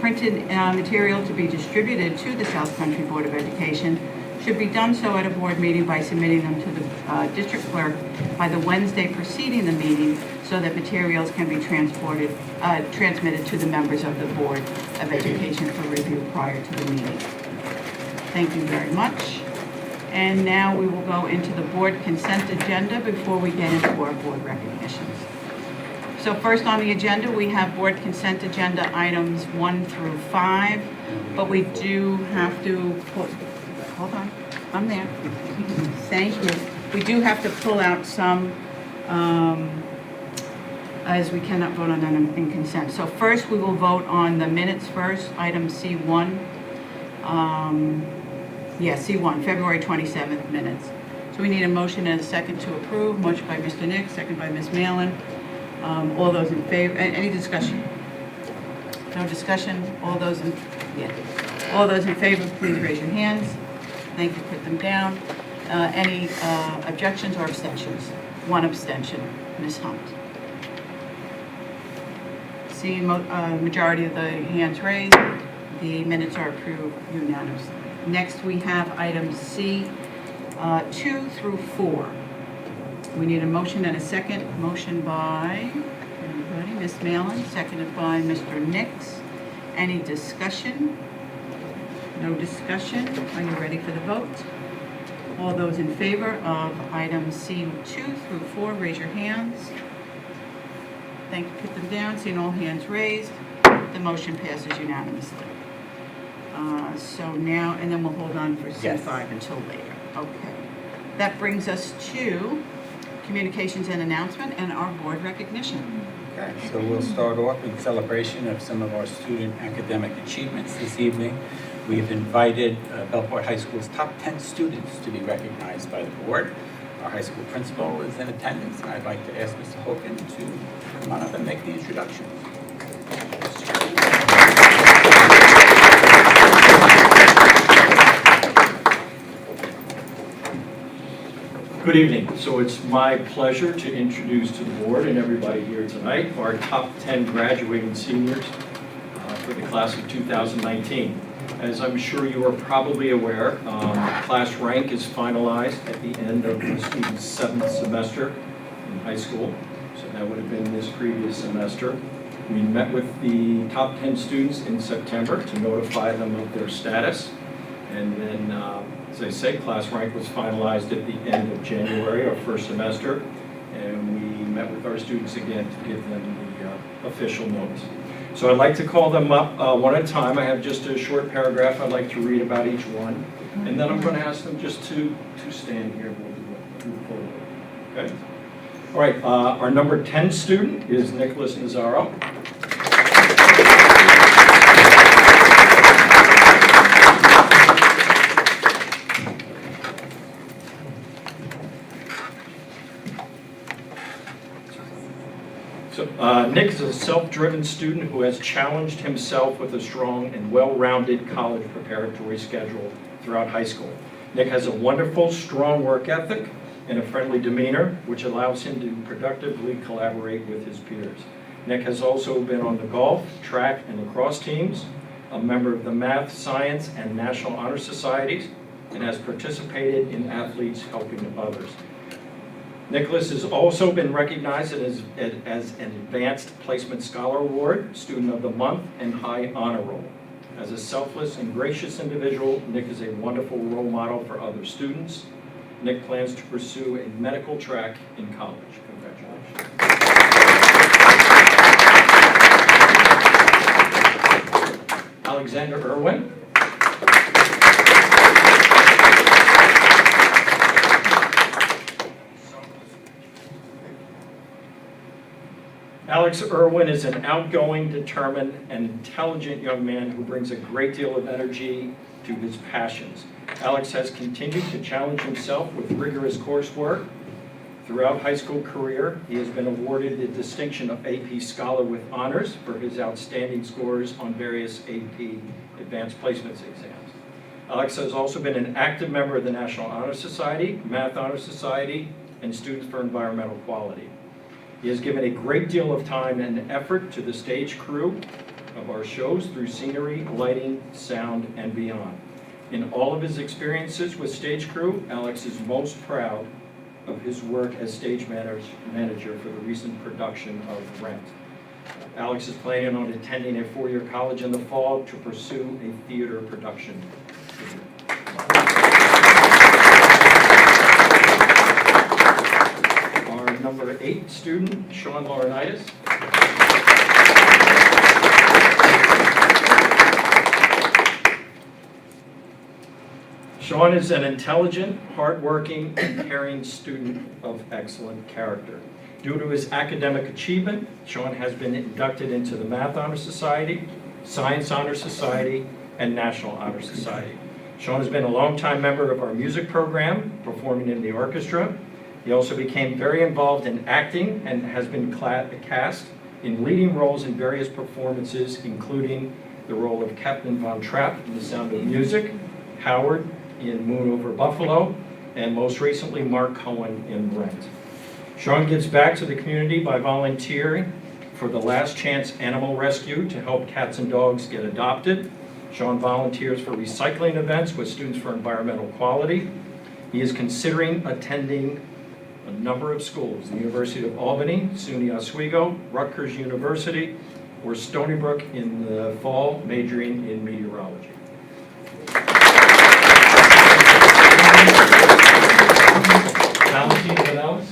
printed material to be distributed to the South Country Board of Education should be done so at a board meeting by submitting them to the district clerk by the Wednesday preceding the meeting so that materials can be transmitted to the members of the Board of Education for review prior to the meeting. Thank you very much. And now we will go into the board consent agenda before we get into our board recognitions. So first on the agenda, we have board consent agenda items 1 through 5, but we do have to put, hold on, I'm there. Thank you. We do have to pull out some, as we cannot vote on them in consent. So first we will vote on the minutes first, item C1. C1, February 27th minutes. So we need a motion and a second to approve. Motion by Mr. Nix, second by Ms. Malin. All those in favor, any discussion? No discussion? All those in favor, please raise your hands. Thank you, put them down. Any objections or abstentions? One abstention, Ms. Hunt. Seeing majority of the hands raised, the minutes are approved unanimously. Next, we have items C 2 through 4. We need a motion and a second. Motion by everybody, Ms. Malin, seconded by Mr. Nix. Any discussion? No discussion. Are you ready for the vote? All those in favor of items C 2 through 4, raise your hands. Thank you. Put them down. Seeing all hands raised, the motion passes unanimously. So now, and then we'll hold on for C5 until later. Okay. That brings us to communications and announcement and our board recognition. Okay, so we'll start off in celebration of some of our student academic achievements this evening. We've invited Bellport High School's top 10 students to be recognized by the board. Our high school principal is in attendance, and I'd like to ask Mr. Hogan to come on up and make the introduction. Good evening. So it's my pleasure to introduce to the board and everybody here tonight our top 10 graduating seniors for the class of 2019. As I'm sure you are probably aware, class rank is finalized at the end of the student's 7th semester in high school. So that would have been this previous semester. We met with the top 10 students in September to notify them of their status. And then, as I say, class rank was finalized at the end of January, our first semester. And we met with our students again to give them the official notes. So I'd like to call them up one at a time. I have just a short paragraph I'd like to read about each one. And then I'm going to ask them just to stand here. We'll move forward. Okay? All right, our number 10 student is Nicholas Nazaro. Nick is a self-driven student who has challenged himself with a strong and well-rounded college preparatory schedule throughout high school. Nick has a wonderful, strong work ethic and a friendly demeanor, which allows him to productively collaborate with his peers. Nick has also been on the golf, track, and lacrosse teams, a member of the Math, Science, and National Honor Societies, and has participated in athletes helping others. Nicholas has also been recognized as an Advanced Placement Scholar Award, Student of the Month, and High Honor Roll. As a selfless and gracious individual, Nick is a wonderful role model for other students. Nick plans to pursue a medical track in college. Congratulations. Alexander Irwin. Alex Irwin is an outgoing, determined, and intelligent young man who brings a great deal of energy to his passions. Alex has continued to challenge himself with rigorous coursework. Throughout high school career, he has been awarded the distinction of AP Scholar with Honors for his outstanding scores on various AP Advanced Placements exams. Alex has also been an active member of the National Honor Society, Math Honor Society, and Students for Environmental Quality. He has given a great deal of time and effort to the stage crew of our shows through scenery, lighting, sound, and beyond. In all of his experiences with stage crew, Alex is most proud of his work as stage manager for the recent production of Rent. Alex is planning on attending a four-year college in the fall to pursue a theater production. Our number 8 student, Sean Laurinaitis. Sean is an intelligent, hardworking, and caring student of excellent character. Due to his academic achievement, Sean has been inducted into the Math Honor Society, Science Honor Society, and National Honor Society. Sean has been a longtime member of our music program, performing in the orchestra. He also became very involved in acting and has been cast in leading roles in various performances, including the role of Captain Von Trapp in The Sound of Music, Howard in Moon Over Buffalo, and most recently Mark Cohen in Rent. Sean gives back to the community by volunteering for the Last Chance Animal Rescue to help cats and dogs get adopted. Sean volunteers for recycling events with Students for Environmental Quality. He is considering attending a number of schools, the University of Albany, SUNY Oswego, Rutgers University, or Stony Brook in the fall, majoring in meteorology. Valentina Vanellis.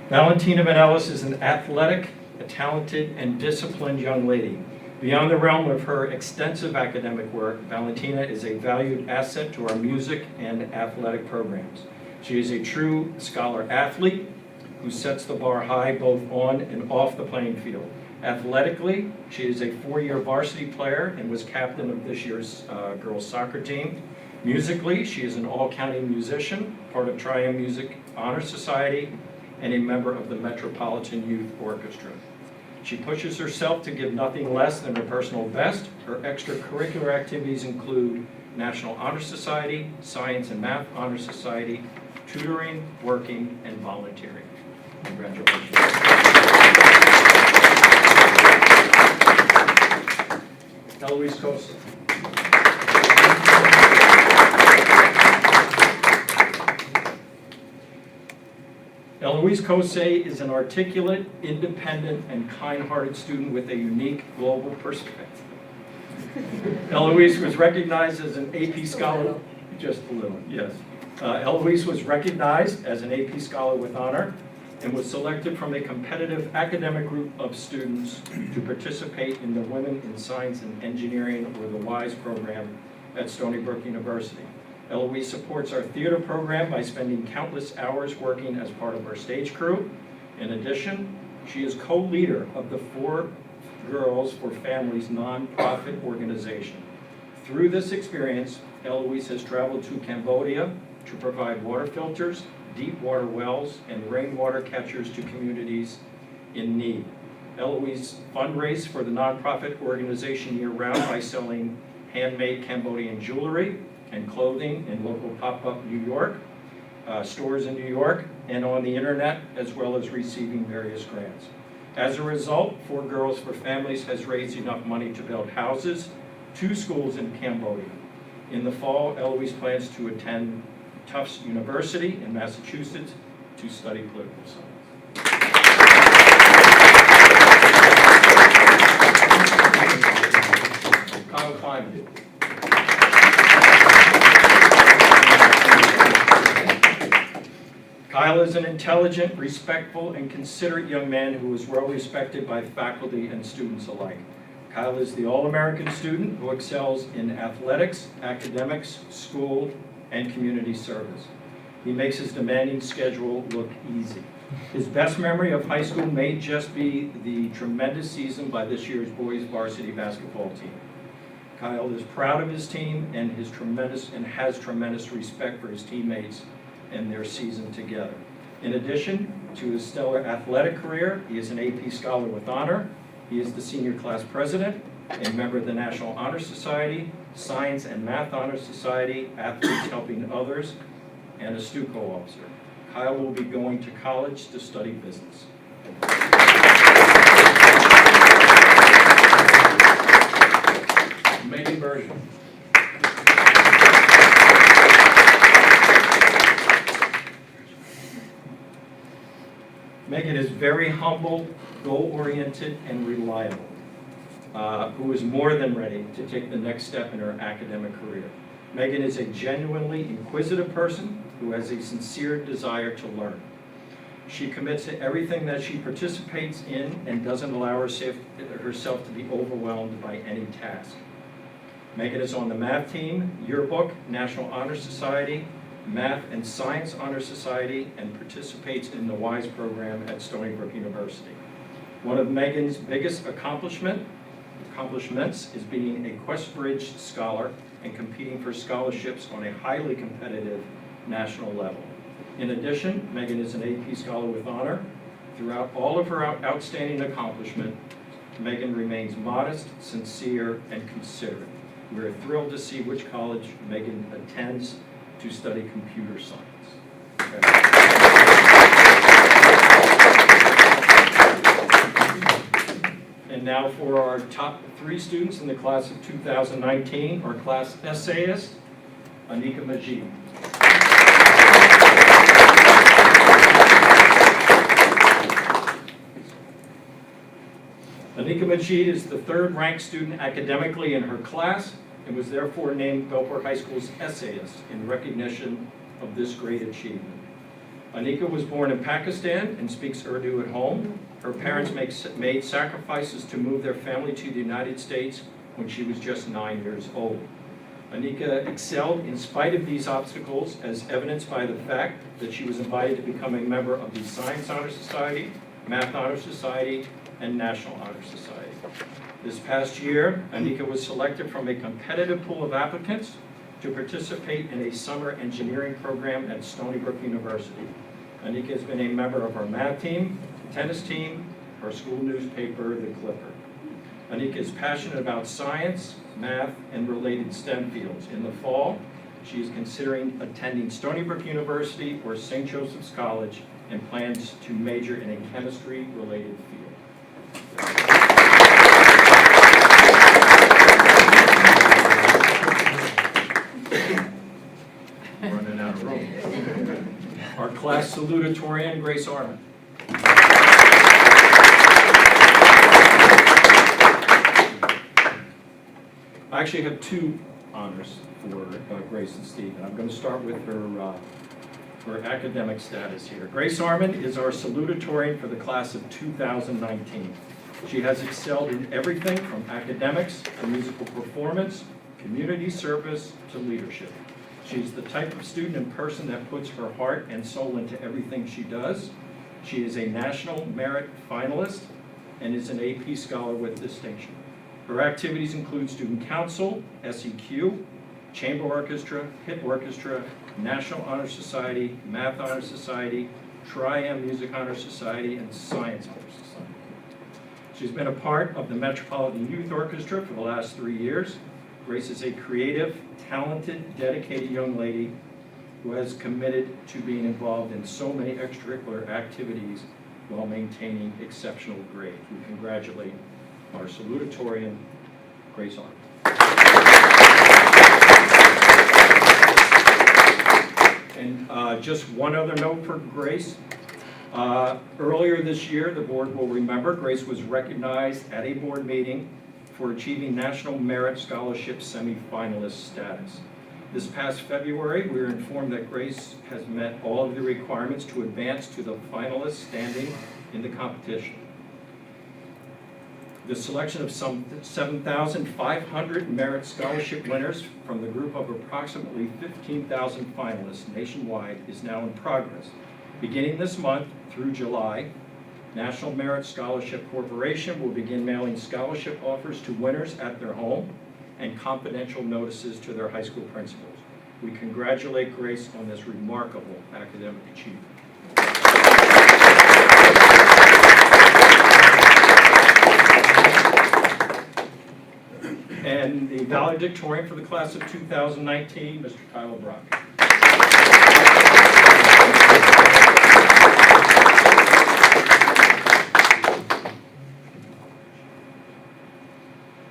Valentina Vanellis is an athletic, a talented, and disciplined young lady. Beyond the realm of her extensive academic work, Valentina is a valued asset to our music and athletic programs. She is a true scholar athlete who sets the bar high both on and off the playing field. Athletically, she is a 4-year varsity player and was captain of this year's girls soccer team. Musically, she is an all-county musician, part of Triumph Music Honor Society, and a member of the Metropolitan Youth Orchestra. She pushes herself to give nothing less than her personal best. Her extracurricular activities include National Honor Society, Science and Math Honor Society, tutoring, working, and volunteering. Congratulations. Eloise Costa. Eloise Kosei is an articulate, independent, and kind-hearted student with a unique global perspective. Eloise was recognized as an AP Scholar, just a little, yes. Eloise was recognized as an AP Scholar with honor and was selected from a competitive academic group of students to participate in the Women in Science and Engineering, or the WISE program at Stony Brook University. Eloise supports our theater program by spending countless hours working as part of our stage crew. In addition, she is co-leader of the 4 Girls for Families nonprofit organization. Through this experience, Eloise has traveled to Cambodia to provide water filters, deep water wells, and rainwater catchers to communities in need. Eloise fundraised for the nonprofit organization year-round by selling handmade Cambodian jewelry and clothing in local pop-up New York, stores in New York, and on the internet, as well as receiving various grants. As a result, 4 Girls for Families has raised enough money to build houses, 2 schools in Cambodia. In the fall, Eloise plans to attend Tufts University in Massachusetts to study political science. Kyle Kleiman. Kyle is an intelligent, respectful, and considerate young man who is well respected by faculty and students alike. Kyle is the All-American student who excels in athletics, academics, school, and community service. He makes his demanding schedule look easy. His best memory of high school may just be the tremendous season by this year's boys varsity basketball team. Kyle is proud of his team and has tremendous respect for his teammates and their season together. In addition to his stellar athletic career, he is an AP Scholar with honor. He is the senior class president a member of the National Honor Society, Science and Math Honor Society, Athletes Helping Others, and a STUCO officer. Kyle will be going to college to study business. Megan Bergeron. Megan is very humble, goal-oriented, and reliable, who is more than ready to take the next step in her academic career. Megan is a genuinely inquisitive person who has a sincere desire to learn. She commits to everything that she participates in and doesn't allow herself to be overwhelmed by any task. Megan is on the math team, yearbook, National Honor Society, Math and Science Honor Society, and participates in the WISE program at Stony Brook University. One of Megan's biggest accomplishments is being a Questbridge Scholar and competing for scholarships on a highly competitive national level. In addition, Megan is an AP Scholar with honor. Throughout all of her outstanding accomplishment, Megan remains modest, sincere, and considerate. We're thrilled to see which college Megan attends to study computer science. And now for our top 3 students in the class of 2019, our class essayist, Anika Majid. Anika Majid is the 3rd ranked student academically in her class and was therefore named Bellport High School's essayist in recognition of this great achievement. Anika was born in Pakistan and speaks Urdu at home. Her parents made sacrifices to move their family to the United States when she was just 9 years old. Anika excelled in spite of these obstacles, as evidenced by the fact that she was invited to become a member of the Science Honor Society, Math Honor Society, and National Honor Society. This past year, Anika was selected from a competitive pool of applicants to participate in a summer engineering program at Stony Brook University. Anika has been a member of our math team, tennis team, our school newspaper, The Clipper. Anika is passionate about science, math, and related STEM fields. In the fall, she is considering attending Stony Brook University or St. Joseph's College and plans to major in a chemistry-related field. Running out of room. Our class salutatorian, Grace Arman. I actually have 2 honors for Grace and Steve, and I'm going to start with her academic status here. Grace Arman is our salutatorian for the class of 2019. She has excelled in everything from academics to musical performance, community service to leadership. She's the type of student and person that puts her heart and soul into everything she does. She is a National Merit Finalist and is an AP Scholar with distinction. Her activities include student council, SEQ, chamber orchestra, hit orchestra, National Honor Society, Math Honor Society, Tri-M Music Honor Society, and Science Honor Society. She's been a part of the Metropolitan Youth Orchestra for the last 3 years. Grace is a creative, talented, dedicated young lady who has committed to being involved in so many extracurricular activities while maintaining exceptional grades. We congratulate our salutatorian, Grace Arman. And just one other note for Grace. Earlier this year, the board will remember, Grace was recognized at a board meeting for achieving National Merit Scholarship semifinalist status. This past February, we were informed that Grace has met all of the requirements to advance to the finalist standing in the competition. The selection of some 7,500 merit scholarship winners from the group of approximately 15,000 finalists nationwide is now in progress. Beginning this month through July, National Merit Scholarship Corporation will begin mailing scholarship offers to winners at their home and confidential notices to their high school principals. We congratulate Grace on this remarkable academic achievement. the valedictorian for the class of 2019, Mr. Tyler Brock.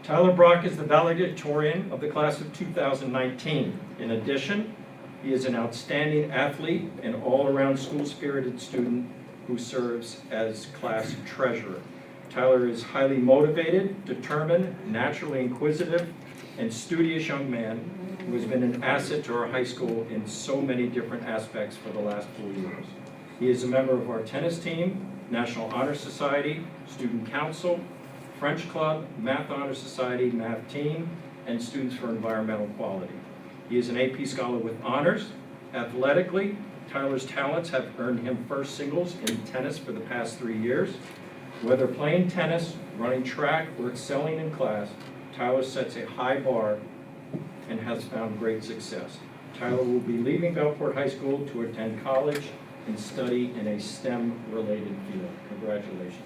Tyler Brock is the valedictorian of the class of 2019. In addition, he is an outstanding athlete and all-around school-spirited student who serves as class treasurer. Tyler is highly motivated, determined, naturally inquisitive, and studious young man who has been an asset to our high school in so many different aspects for the last 4 years. He is a member of our tennis team, National Honor Society, Student Council, French Club, Math Honor Society, Math Team, and Students for Environmental Quality. He is an AP Scholar with honors. Athletically, Tyler's talents have earned him first singles in tennis for the past 3 years. Whether playing tennis, running track, or excelling in class, Tyler sets a high bar and has found great success. Tyler will be leaving Bellport High School to attend college and study in a STEM-related field. Congratulations.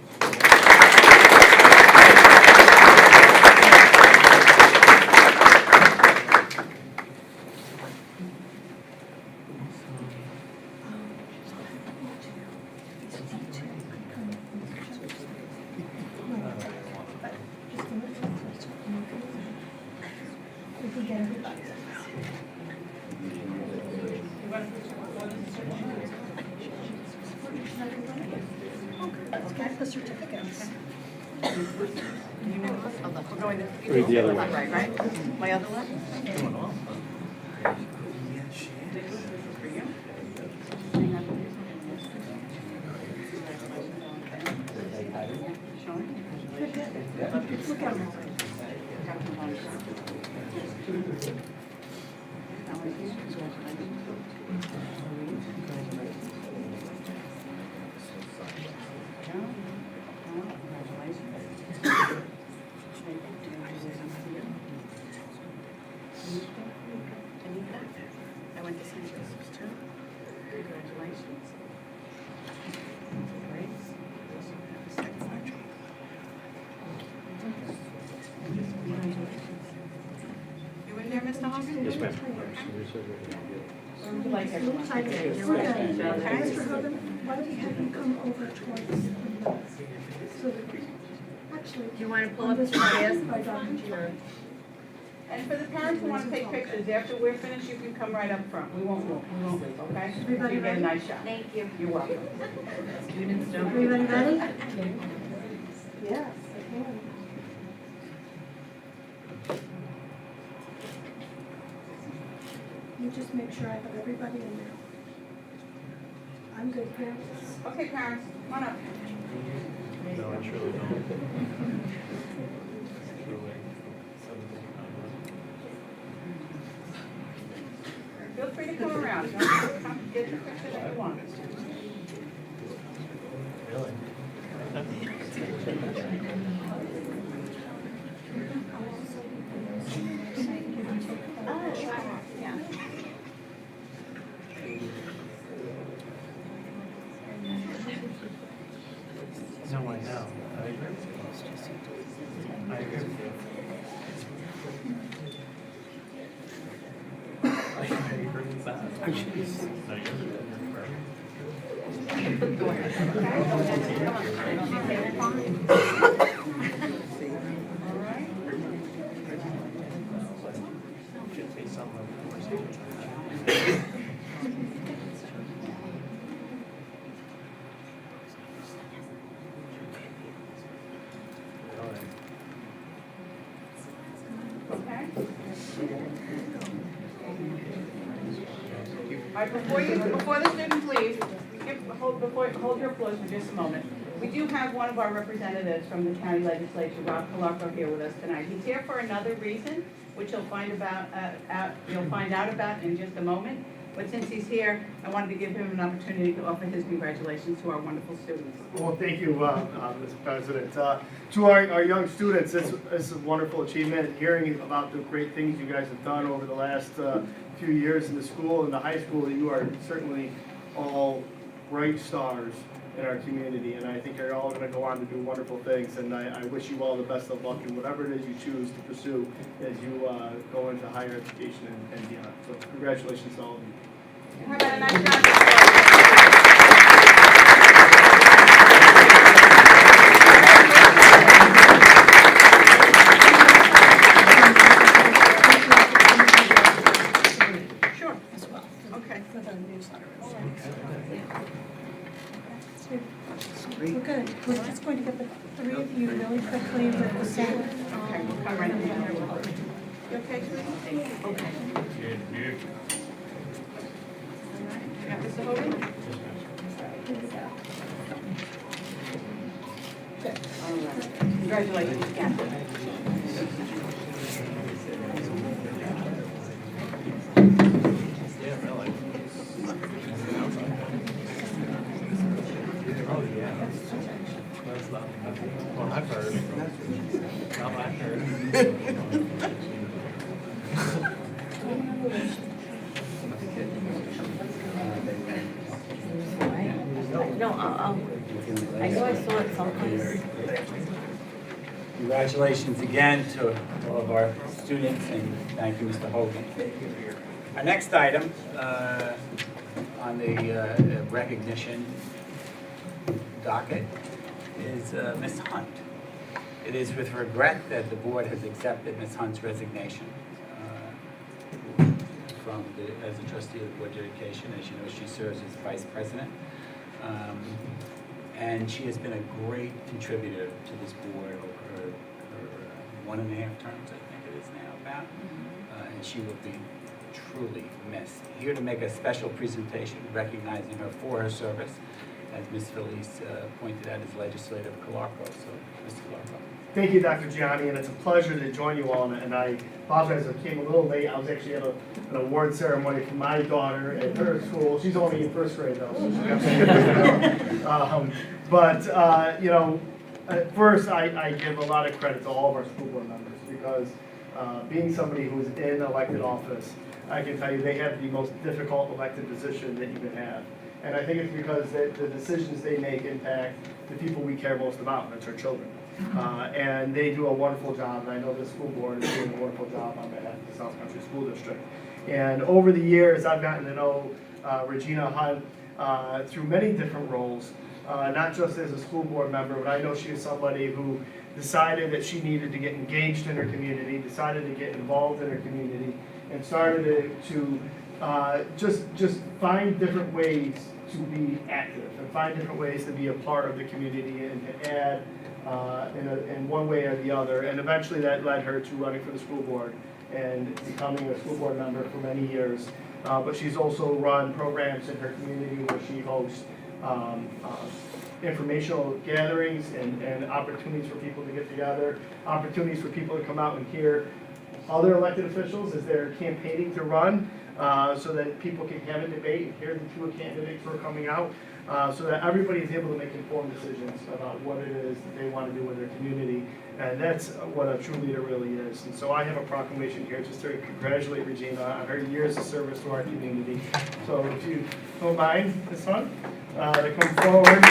The certificates. We're going to. Read the other one. Right? My other one? For you? Sean? Look at them. I went to St. Joseph's too. Congratulations. Great. You in there, Mr. Hoffman? Yes, ma'am. You like everyone? I did. Okay. Mr. Hogan, why don't you have him come over towards the so that, actually. Do you want to pull up his photos? By Dr. Jerry. And for the parents who want to take pictures, after we're finished, you can come right up front. We won't move, okay? Everybody You get a ready? nice shot. Thank you. You're welcome. Students don't. Everybody ready? Yes, I can. You just make sure I have everybody in there. I'm good, parents. Okay, parents, come on up. No, I truly don't. Feel free to come around. You want to come get the picture that you want. Really? No, I know. I agree with you. I agree with you. I agree with that. No, you're should be some conversation. Okay? All right, before the students leave, hold your applause for just a moment. We do have one of our representatives from the county legislature, Rob Colacco, here with us tonight. He's here for another reason, which you'll find out about in just a moment. But since he's here, I wanted to give him an opportunity to offer his congratulations to our wonderful students. Well, thank you, Mr. President. To our young students, it's a wonderful achievement. Hearing about the great things you guys have done over the last few years in the school and the high school, you are certainly all bright stars in our community. And I think you're all going to go on to do wonderful things. And I wish you all the best of luck in whatever it is you choose to pursue as you go into higher education and beyond. So congratulations to all of you. How about a nice round of applause? Sure. As well. Okay. For the newsletter. We're good. We're just going to get the three of you really quickly with the same. Okay, we'll come right in. You okay, sweetie? Okay. You got Mr. Hogan? Good. All right. Congratulations again. Oh, yeah. Well, I've heard. Well, I've heard. No, I know I saw it someplace. Congratulations again to all of our students, and thank you, Mr. Hogan. Our next item on the recognition docket is Ms. Hunt. It is with regret that the board has accepted Ms. Hunt's resignation as a trustee of the Board of Education. As you know, she serves as vice president. And she has been a great contributor to this board over her 1.5 terms, I think it is now about. And she will be truly missed. Here to make a special presentation recognizing her for her service, as Ms. Felice pointed out, is Legislative Calarco. So, Mr. Calarco. Thank you, Dr. Gianni, and it's a pleasure to join you all. And I apologize, I came a little late. I was actually at an award ceremony for my daughter at her school. She's only in first grade, though. So she got you know, at first, I give a lot of credit to all of our school board members because being somebody who's in elected office, I can tell you they have the most difficult elected position that you can have. And I think it's because the decisions they make impact the people we care most about, and that's our children. And they do a wonderful job, and I know the school board is doing a wonderful job on behalf of the South Country School District. And over the years, I've gotten to know Regina Hunt through many different roles, not just as a school board member, but I know she is somebody who decided that she needed to get engaged in her community, decided to get involved in her community, and started to just find different ways to be active and find different ways to be a part of the community and to add in one way or the other. And eventually that led her to running for the school board and becoming a school board member for many years. But she's also run programs in her community where she hosts informational gatherings and opportunities for people to get together, opportunities for people to come out and hear other elected officials as they're campaigning to run, so that people can have a debate and hear the two candidates who are coming out, so that everybody is able to make informed decisions about what it is that they want to do with their community. And that's what a true leader really is. And so I have a proclamation here just to congratulate Regina on her years of service to our community. So if you don't mind, Ms. Hunt, to come forward.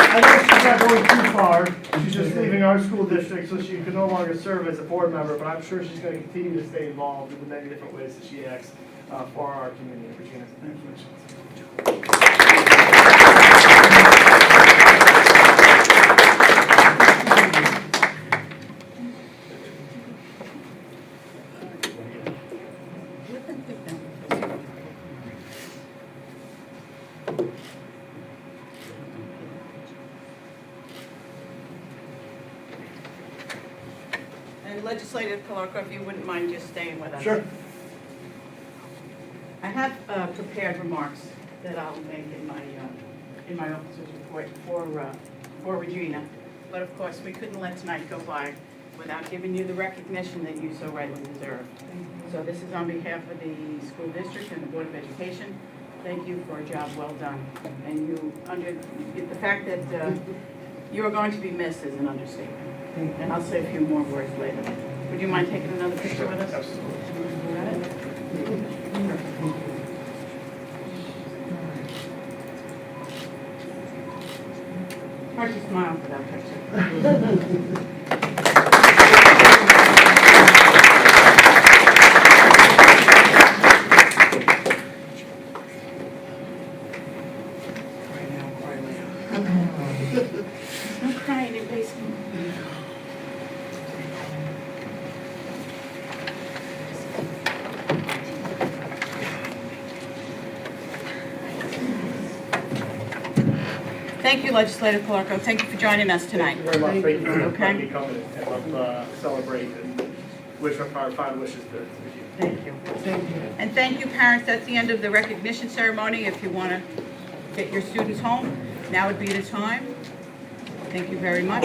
I know she's not going too far. She's just leaving our school district, so she can no longer serve as a board member, but I'm sure she's going to continue to stay involved in the many different ways that she acts for our community. Regina, congratulations. And Legislative Calarco, if you wouldn't mind just staying with us. Sure. I have prepared remarks that I'll make in my officer's report for Regina. But of course, we couldn't let tonight go by without giving you the recognition that you so rightly deserve. So this is on behalf of the school district and the Board of Education. Thank you for a job well done. And the fact that you are going to be missed is an understatement. And I'll say a few more words later. Would you mind taking another picture with us? Absolutely. Got it? smile for that picture. No crying in basement. Thank you, Legislator Clarko. Thank you for joining us tonight. Thank you very much. Thank you for Okay. letting me come and celebrate and wish our fond wishes to Thank you. And thank you, parents. That's the end of the recognition ceremony. If you want to get your students home, now would be the time. Thank you very much.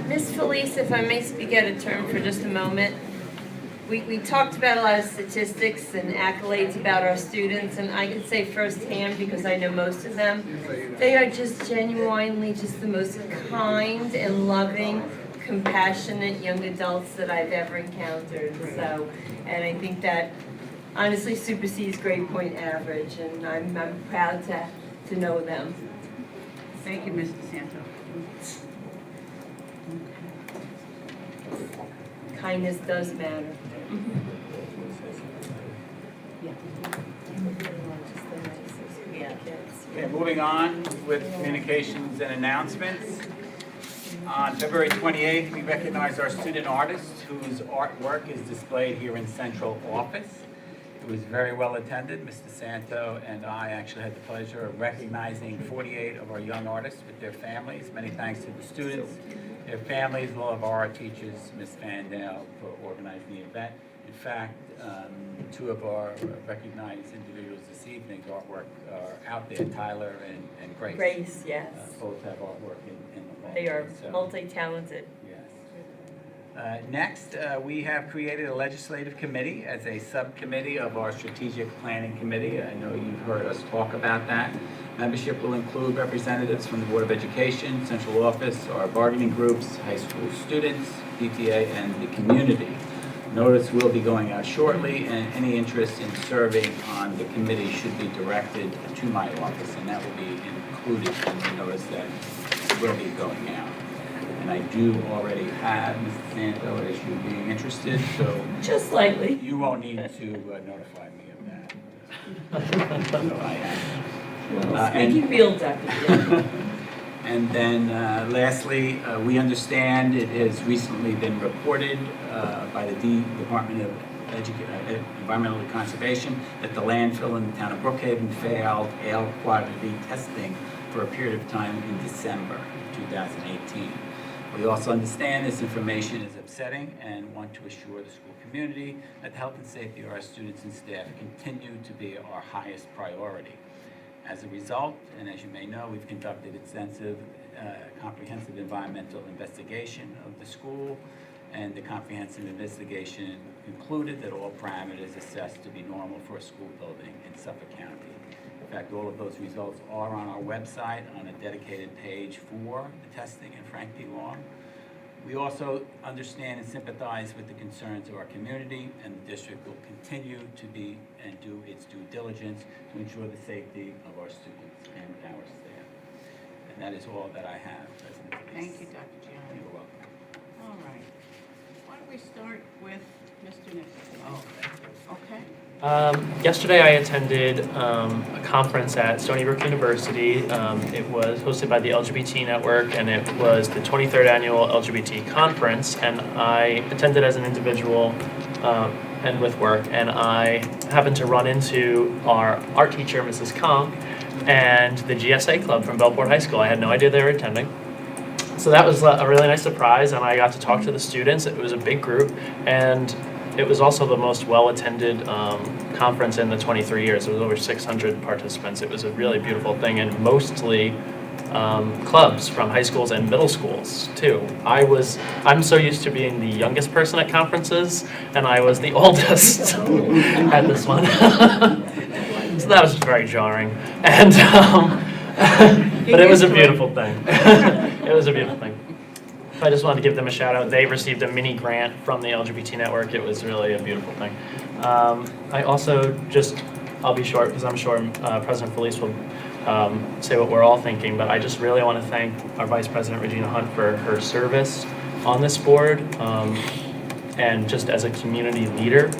Miss Felice, if I may speak out of turn for just a moment. We talked about a lot of statistics and accolades about our students, and I could say firsthand, because I know most of them, they are just genuinely just the most kind and loving, compassionate young adults that I've ever encountered. So, and I think that honestly supersedes grade point average, and I'm proud to know them. Thank you, Ms. DeSanto. Kindness does matter. Okay, moving on with communications and announcements. On February 28th, we recognize our student artist whose artwork is displayed here in central office. It was very well attended. Mr. Santo and I actually had the pleasure of recognizing 48 of our young artists with their families. Many thanks to the students, their families, all of our teachers, Ms. Vandale, for organizing the event. In fact, two of our recognized individuals this evening's artwork are out there, Tyler and Grace. Grace, yes. Both have artwork in the hall. They are So, multi-talented. yes. Next, we have created a legislative committee as a subcommittee of our strategic planning committee. I know you've heard us talk about that. Membership will include representatives from the Board of Education, central office, our bargaining groups, high school students, PTA, and the community. Notice will be going out shortly, and any interest in serving on the committee should be directed to my office, and that will be included in the notice that will be going out. And I do already have Mrs. Santo as you being interested, so Just slightly. you won't need to notify me of that. So I am. Squeaky wheel, Deputy. And then lastly, we understand it has recently been reported by the Department of Environmental Conservation that the landfill in the town of Brookhaven failed air quality testing for a period of time in December 2018. We also understand this information is upsetting and want to assure the school community that the health and safety of our students and staff continue to be our highest priority. As a result, and as you may know, we've conducted extensive, comprehensive environmental investigation of the school, and the comprehensive investigation concluded that all parameters assessed to be normal for a school building in Suffolk County. In fact, all of those results are on our website on a dedicated page for the testing and Frank P. Long. We also understand and sympathize with the concerns of our community, and the district will continue to be and do its due diligence to ensure the safety of our students and our staff. And that is all that I have, President Felice. Thank you, Dr. Gianni. You're welcome. All right. Why don't we start with Mr. Nichols? Oh, okay. Yesterday I attended a conference at Stony Brook University. It was hosted by the LGBT Network, and it was the 23rd annual LGBT conference, and I attended as an individual and with work, and I happened to run into our art teacher, Mrs. Conk, and the GSA club from Belport High School. I had no idea they were attending. So that was a really nice surprise, and I got to talk to the students. It was a big group, and it was also the most well-attended conference in the 23 years. There was over 600 participants. It was a really beautiful thing, and mostly clubs from high schools and middle schools too. I'm so used to being the youngest person at conferences, and I was the oldest at this one. So that was very jarring. And but it was a beautiful thing. It was a beautiful thing. So I just wanted to give them a shout out. They received a mini grant from the LGBT network. It was really a beautiful thing. I also I'll be short because I'm sure President Felice will say what we're all thinking, but I just really want to thank our Vice President Regina Hunt for her service on this board, and just as a community leader,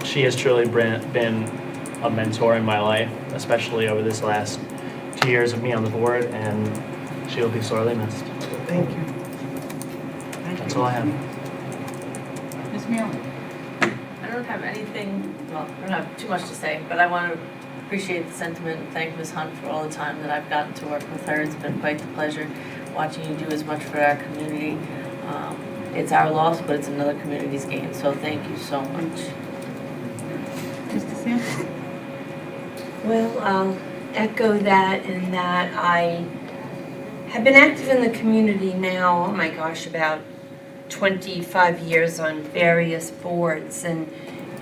she has truly been a mentor in my life, especially over this last 2 years of me on the board, and she will be sorely missed. Thank you. That's all I have. Ms. Mueller? I don't have anything, well, I don't have too much to say, but I want to appreciate the sentiment and thank Ms. Hunt for all the time that I've gotten to work with her. It's been quite the pleasure watching you do as much for our community. It's our loss, but it's another community's gain, so thank you so much. Mr. Sampson? Well, I'll echo that in that I have been active in the community now, oh my gosh, about 25 years on various boards, and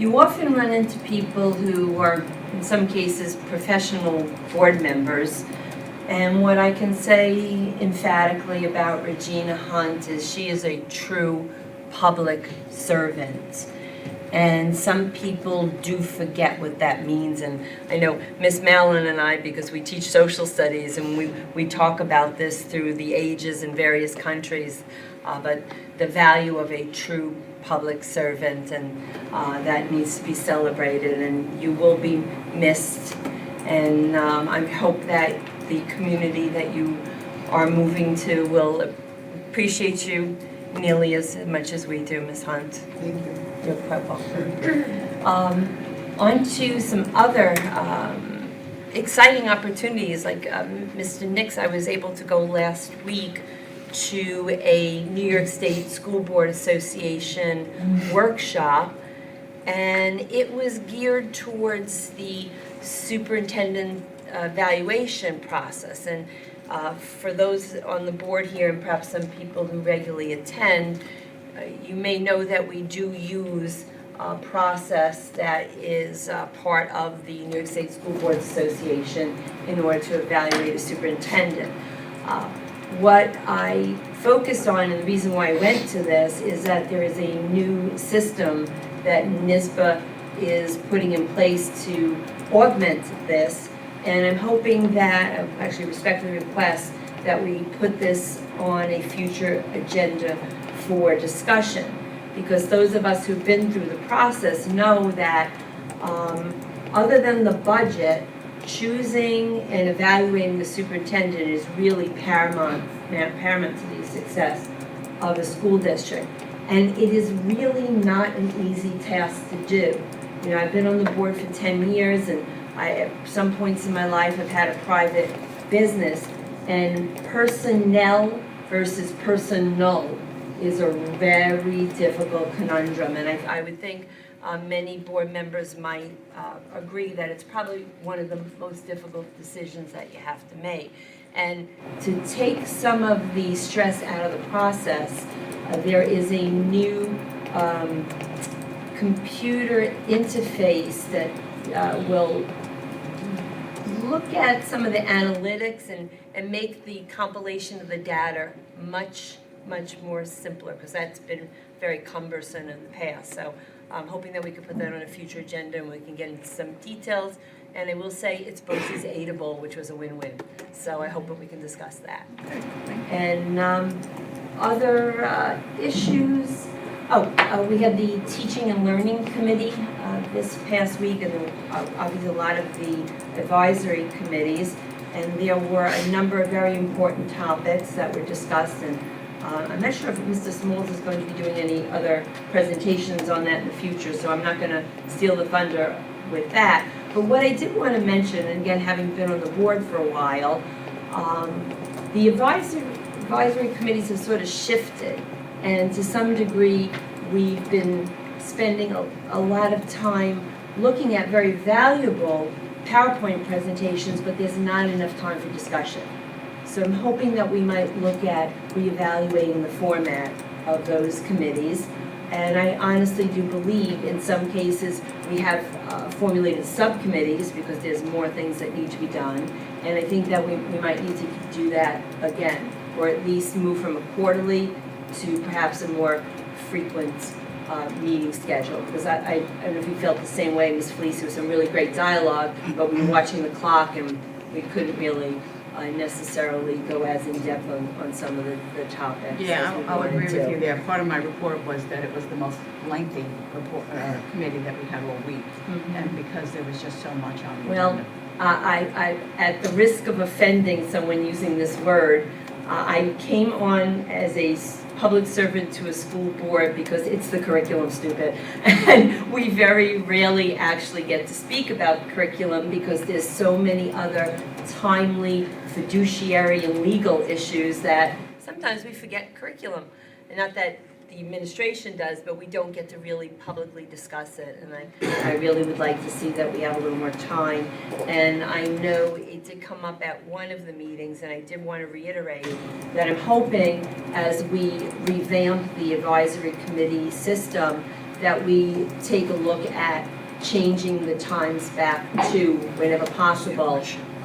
you often run into people who are, in some cases, professional board members. And what I can say emphatically about Regina Hunt is she is a true public servant. And some people do forget what that means. And I know Miss Mallon and I, because we teach social studies and we talk about this through the ages in various countries, but the value of a true public servant, and that needs to be celebrated, and you will be missed. And I hope that the community that you are moving to will appreciate you nearly as much as we do, Ms. Hunt. Thank you. You're quite welcome. On to some other exciting opportunities, like Mr. Nix, I was able to go last week to a New York State School Board Association workshop, and it was geared towards the superintendent evaluation process. And for those on the board here, and perhaps some people who regularly attend, you may know that we do use a process that is part of the New York State School Board Association in order to evaluate a superintendent. What I focused on, and the reason why I went to this, is that there is a new system that NYSBA is putting in place to augment this, and I'm hoping that, I actually respectfully request that we put this on a future agenda for discussion, because those of us who've been through the process know that other than the budget, choosing and evaluating the superintendent is really paramount to the success of a school district. And it is really not an easy task to do. You know, I've been on the board for 10 years, and I, at some points in my life, have had a private business, and personnel versus personnel is a very difficult conundrum. And I would think many board members might agree that it's probably one of the most difficult decisions that you have to make. And to take some of the stress out of the process, there is a new computer interface that will look at some of the analytics and make the compilation of the data much more simpler, because that's been very cumbersome in the past. So I'm hoping that we can put that on a future agenda and we can get into some details. And I will say it's BOCES aidable, which was a win-win. So I hope that we can discuss that. And other issues. We had the Teaching and Learning Committee this past week, and obviously a lot of the advisory committees. And there were a number of very important topics that were discussed. And I'm not sure if Mr. Smalls is going to be doing any other presentations on that in the future, so I'm not going to steal the thunder with that. But what I did want to mention, and again, having been on the board for a while, the advisory committees have sort of shifted, and to some degree, we've been spending a lot of time looking at very valuable PowerPoint presentations, but there's not enough time for discussion. So I'm hoping that we might look at reevaluating the format of those committees. And I honestly do believe in some cases we have formulated subcommittees because there's more things that need to be done. And I think that we might need to do that again. or at least move from a quarterly to perhaps a more frequent meeting schedule. Because I don't know if you felt the same way, Ms. Felice, there was some really great dialogue, but we were watching the clock and we couldn't really necessarily go as in-depth on some of the topics. Yeah, as we I'll agree wanted with to. you there. Part of my report was that it was the most lengthy report, committee that we had all week, and because there was just so much on the Well, agenda. I, at the risk of offending someone using this word, I came on as a public servant to a school board because it's the curriculum, stupid. And we very rarely actually get to speak about curriculum because there's so many other timely fiduciary and legal issues that sometimes we forget curriculum. And not that the administration does, but we don't get to really publicly discuss it. And I really would like to see that we have a little more time. And I know it did come up at one of the meetings, and I did want to reiterate that I'm hoping as we revamp the advisory committee system, that we take a look at changing the times back to, whenever possible,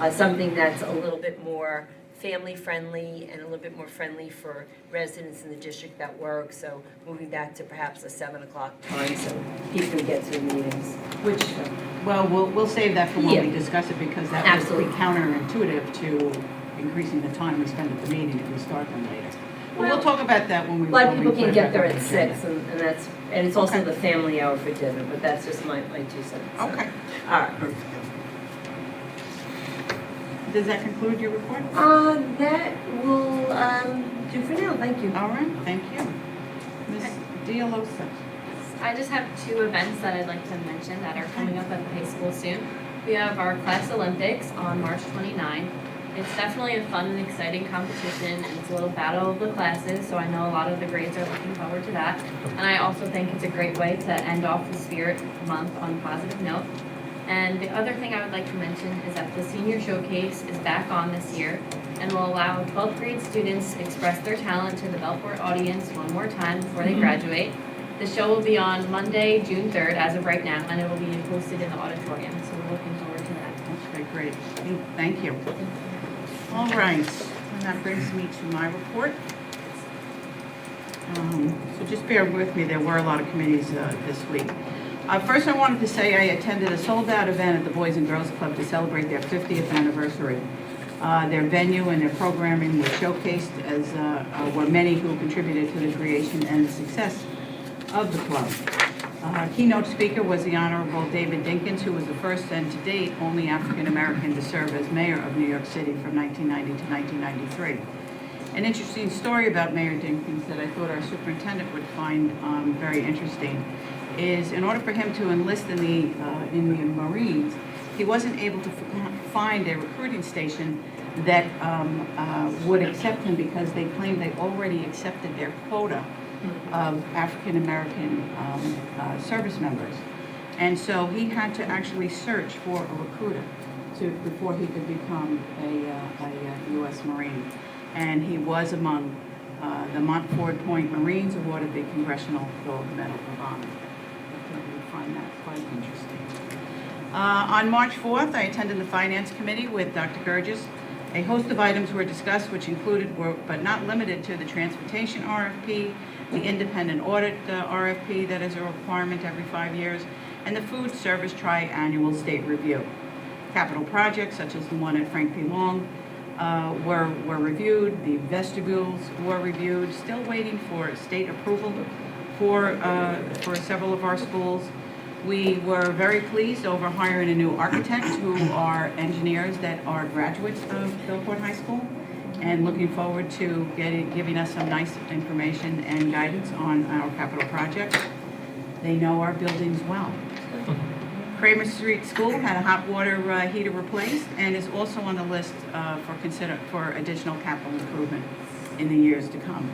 something that's a little bit more family-friendly and a little bit more friendly for residents in the district that work. So moving back to perhaps a 7 o'clock time so people can get to the meetings. Which, well, we'll save that for when we Yeah. discuss it, because that Absolutely. would be counterintuitive to increasing the time we spend at the meeting if we start them later. But we'll Well, talk about that when we. A lot of when we people put can it get back there on at the agenda. 6, and it's also Okay. the family hour for dinner, but that's just my 2 cents. So. Okay. All right. Does that conclude your report? That will do for now. Thank you. All right, thank you. Ms. Dialosa. I just have 2 events that I'd like to mention that are coming up at the high school soon. We have our class Olympics on March 29. It's definitely a fun and exciting competition, and it's a little battle of the classes, so I know a lot of the grades are looking forward to that. And I also think it's a great way to end off the Spirit Month on a positive note. And the other thing I would like to mention is that the Senior Showcase is back on this year and will allow 12th grade students to express their talent to the Belport audience one more time before they graduate. The show will be on Monday, June 3rd, as of right now, and it will be hosted in the auditorium, so we're looking forward to that. Okay, great. Thank you. All right, and that brings me to my report. So just bear with me, there were a lot of committees this week. First, I wanted to say I attended a sold-out event at the Boys and Girls Club to celebrate their 50th anniversary. Their venue and their programming was showcased, as were many who contributed to the creation and the success of the club. Keynote speaker was the Honorable David Dinkins, who was the first and to date only African-American to serve as mayor of New York City from 1990 to 1993. An interesting story about Mayor Dinkins that I thought our superintendent would find very interesting is, in order for him to enlist in the Marines, he wasn't able to find a recruiting station that would accept him, because they claimed they already accepted their quota of African-American service members. And so he had to actually search for a recruiter before he could become a U.S. Marine. And he was among the Montford Point Marines awarded the Congressional Gold Medal of Honor. I think we find that quite interesting. On March 4th, I attended the Finance Committee with Dr. Gurgis. A host of items were discussed, which included, but not limited to, the transportation RFP, the independent audit RFP that is a requirement every 5 years, and the food service tri-annual state review. Capital projects such as the one at Frank P. Long were reviewed. The vestibules were reviewed. Still waiting for state approval for several of our schools. We were very pleased over hiring a new architect who are engineers that are graduates of Belport High School, and looking forward to giving us some nice information and guidance on our capital projects. They know our buildings well. Kramer Street School had a hot water heater replaced and is also on the list for additional capital improvement in the years to come.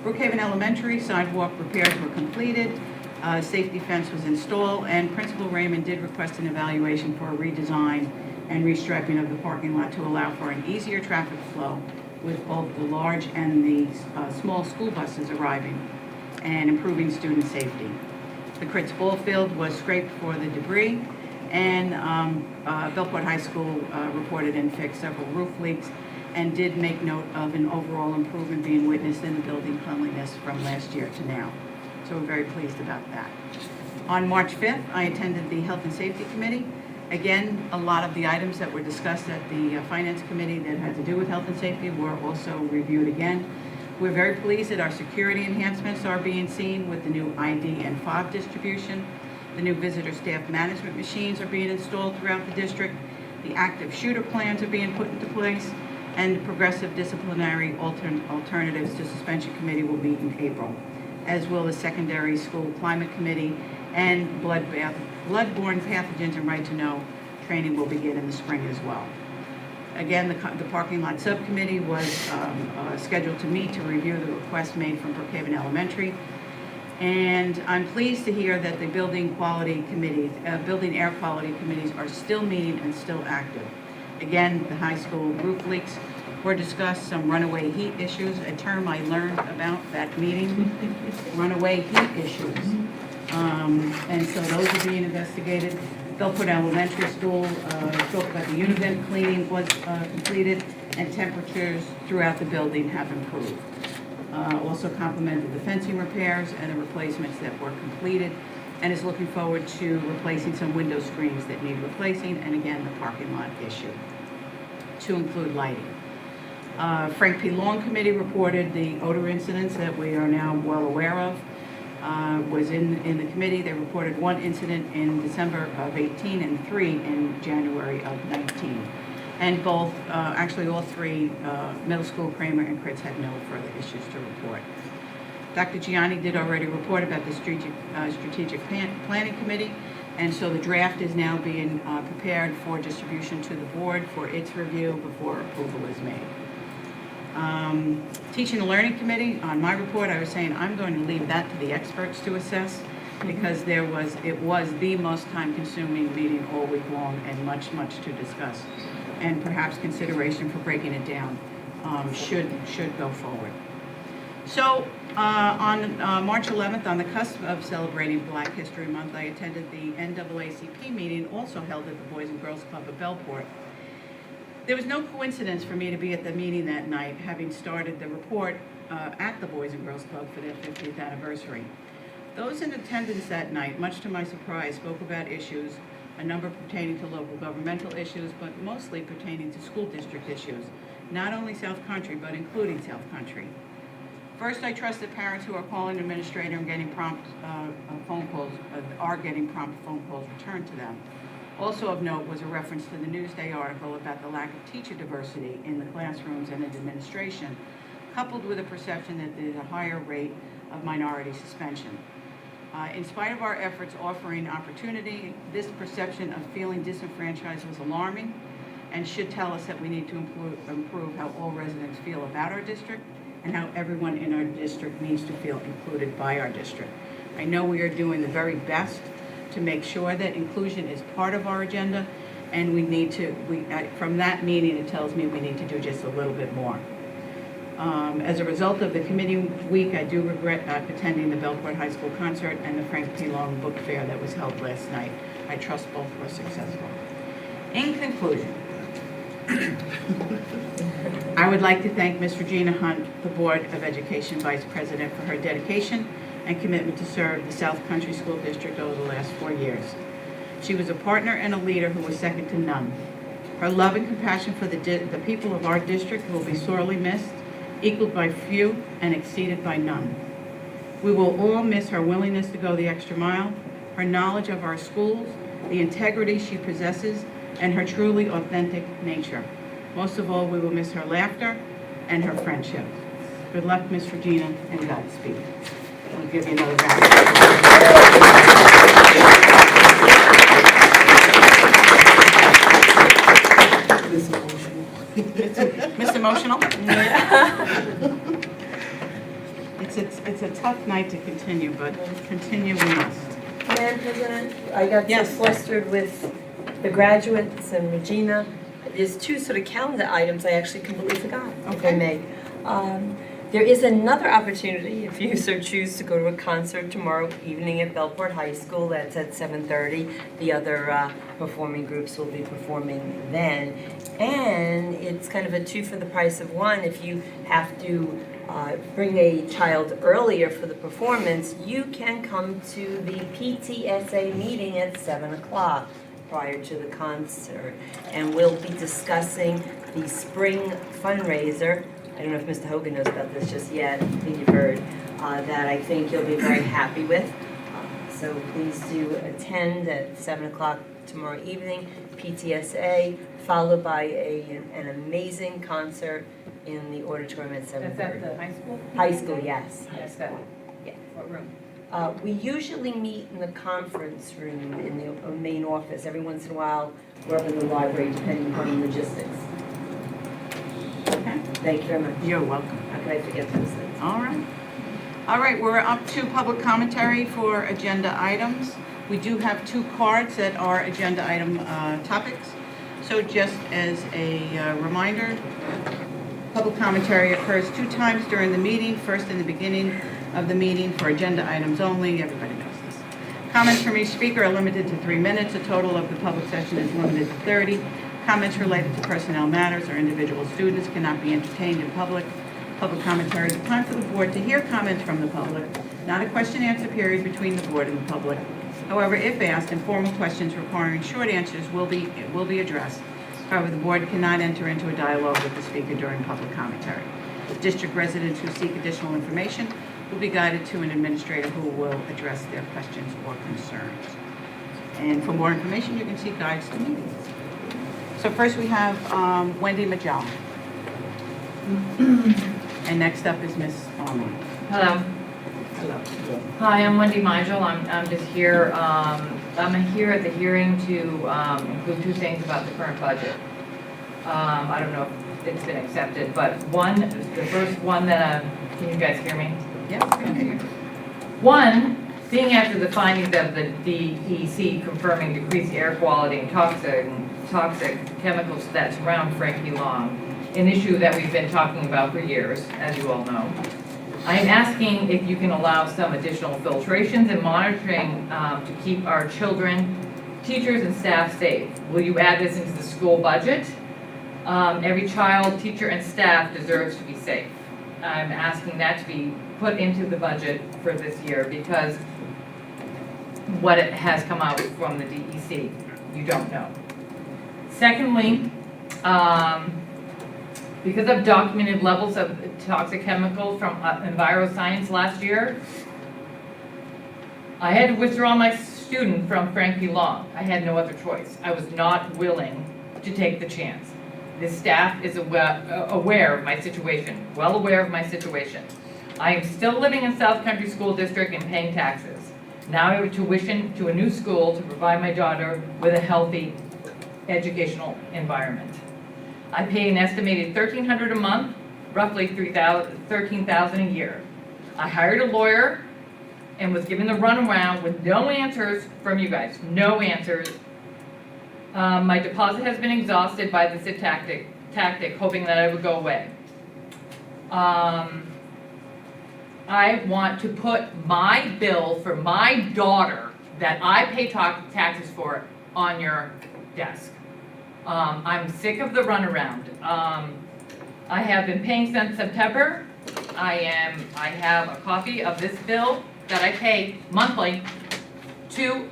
Brookhaven Elementary sidewalk repairs were completed. Safety fence was installed, and Principal Raymond did request an evaluation for a redesign and restriping of the parking lot to allow for an easier traffic flow with both the large and the small school buses arriving, and improving student safety. The Critz ball field was scraped for the debris, and Belport High School reported and fixed several roof leaks, and did make note of an overall improvement being witnessed in the building cleanliness from last year to now. So we're very pleased about that. On March 5th, I attended the Health and Safety Committee. Again, a lot of the items that were discussed at the Finance Committee that had to do with health and safety were also reviewed again. We're very pleased that our security enhancements are being seen with the new ID and fob distribution. The new visitor staff management machines are being installed throughout the district. The active shooter plans are being put into place, and the progressive disciplinary alternatives to suspension committee will meet in April, as will the secondary school climate committee, and bloodborne pathogens and right to know training will begin in the spring as well. Again, the parking lot subcommittee was scheduled to meet to review the request made from Brookhaven Elementary. And I'm pleased to hear that the building air quality committees are still meeting and still active. Again, the high school roof leaks were discussed, some runaway heat issues, a term I learned about that meeting, runaway heat issues. And so those are being investigated. Belport Elementary School spoke about the univent cleaning was completed, and temperatures throughout the building have improved. Also complimented the fencing repairs and the replacements that were completed, and is looking forward to replacing some window screens that need replacing, and again, the parking lot issue, to include lighting. Frank P. Long Committee reported the odor incidents that we are now well aware of. Was in the committee. They reported 1 incident in December of 18 and 3 in January of 19. And both, actually all 3, middle school, Kramer and Kritz, had no further issues to report. Dr. Gianni did already report about the strategic planning committee, and so the draft is now being prepared for distribution to the board for its review before approval is made. Teaching and Learning Committee, on my report, I was saying I'm going to leave that to the experts to assess, because it was the most time-consuming meeting all week long, and much to discuss. And perhaps consideration for breaking it down should go forward. So on March 11th, on the cusp of celebrating Black History Month, I attended the NAACP meeting, also held at the Boys and Girls Club of Belport. There was no coincidence for me to be at the meeting that night, having started the report at the Boys and Girls Club for their 50th anniversary. Those in attendance that night, much to my surprise, spoke about issues, a number pertaining to local governmental issues, but mostly pertaining to school district issues, not only South Country, but including South Country. First, I trust that parents who are calling administrator and getting prompt phone calls returned to them. Also of note was a reference to the Newsday article about the lack of teacher diversity in the classrooms and in administration, coupled with a perception that there's a higher rate of minority suspension. In spite of our efforts offering opportunity, this perception of feeling disenfranchised was alarming and should tell us that we need to improve how all residents feel about our district and how everyone in our district needs to feel included by our district. I know we are doing the very best to make sure that inclusion is part of our agenda, and we need to, from that meeting, it tells me we need to do just a little bit more. As a result of the committee week, I do regret attending the Belport High School concert and the Frank P. Long Book Fair that was held last night. I trust both were successful. In conclusion, I would like to thank Ms. Regina Hunt, the Board of Education Vice President, for her dedication and commitment to serve the South Country School District over the last 4 years. She was a partner and a leader who was second to none. Her love and compassion for the people of our district will be sorely missed, equaled by few and exceeded by none. We will all miss her willingness to go the extra mile, her knowledge of our schools, the integrity she possesses, and her truly authentic nature. Most of all, we will miss her laughter and her friendship. Good luck, Ms. Regina, and Godspeed. I'll give you another round. Miss Emotional? It's a tough night to continue, but continue we must. Madam President, I got so Yes. flustered with the graduates and Regina. There's 2 sort of calendar items I actually completely forgot, if I Okay. may. There is another opportunity, if you so choose, to go to a concert tomorrow evening at Belport High School. That's at 7:30. The other performing groups will be performing then. And it's kind of a two for the price of one. If you have to bring a child earlier for the performance, you can come to the PTSA meeting at 7 o'clock prior to the concert. And we'll be discussing the spring fundraiser. I don't know if Mr. Hogan knows about this just yet. I think you've heard that I think you'll be very happy with. So please do attend at 7 o'clock tomorrow evening, PTSA, followed by an amazing concert in the auditorium at 7:30. Is that the high school? High school, yes. Yes, that, Yeah. what room? We usually meet in the conference room in the main office. Every once in a while, we're up in the library, depending upon logistics. Okay. Thank you very much. You're welcome. How could I forget those things? All right. All right, we're up to public commentary for agenda items. We do have 2 cards that are agenda item topics. So just as a reminder, public commentary occurs 2 times during the meeting, first in the beginning of the meeting for agenda items only. Everybody knows this. Comments from each speaker are limited to 3 minutes. A total of the public session is limited to 30. Comments related to personnel matters or individual students cannot be entertained in public. Public commentary is a time for the board to hear comments from the public, not a question-answer period between the board and the public. However, if asked, informal questions requiring short answers will be addressed. However, the board cannot enter into a dialogue with the speaker during public commentary. District residents who seek additional information will be guided to an administrator who will address their questions or concerns. And for more information, you can see guides to meetings. So first we have Wendy Majal. And next up is Ms. Almond. Hello. Hello. Hi, I'm Wendy Migel. I'm just here, I'm here at the hearing to include 2 things about the current budget. I don't know if it's been accepted, but the first one that, can you guys hear me? Yes, I can hear you. One, seeing after the findings of the DEC confirming decreased air quality and toxic chemicals that surround Frankie Long, an issue that we've been talking about for years, as you all know. I am asking if you can allow some additional filtrations and monitoring to keep our children, teachers, and staff safe. Will you add this into the school budget? Every child, teacher, and staff deserves to be safe. I'm asking that to be put into the budget for this year because what it has come out from the DEC, you don't know. Secondly, because of documented levels of toxic chemicals from EnviroScience last year, I had to withdraw my student from Frankie Long. I had no other choice. I was not willing to take the chance. The staff is aware of my situation, well aware of my situation. I am still living in South Country School District and paying taxes. Now I have tuition to a new school to provide my daughter with a healthy educational environment. I pay an estimated $1,300 a month, roughly $13,000 a year. I hired a lawyer and was given the runaround with no answers from you guys, no answers. My deposit has been exhausted by this tactic, hoping that I would go away. I want to put my bill for my daughter that I pay taxes for on your desk. I'm sick of the runaround. I have been paying since September. I have a copy of this bill that I pay monthly to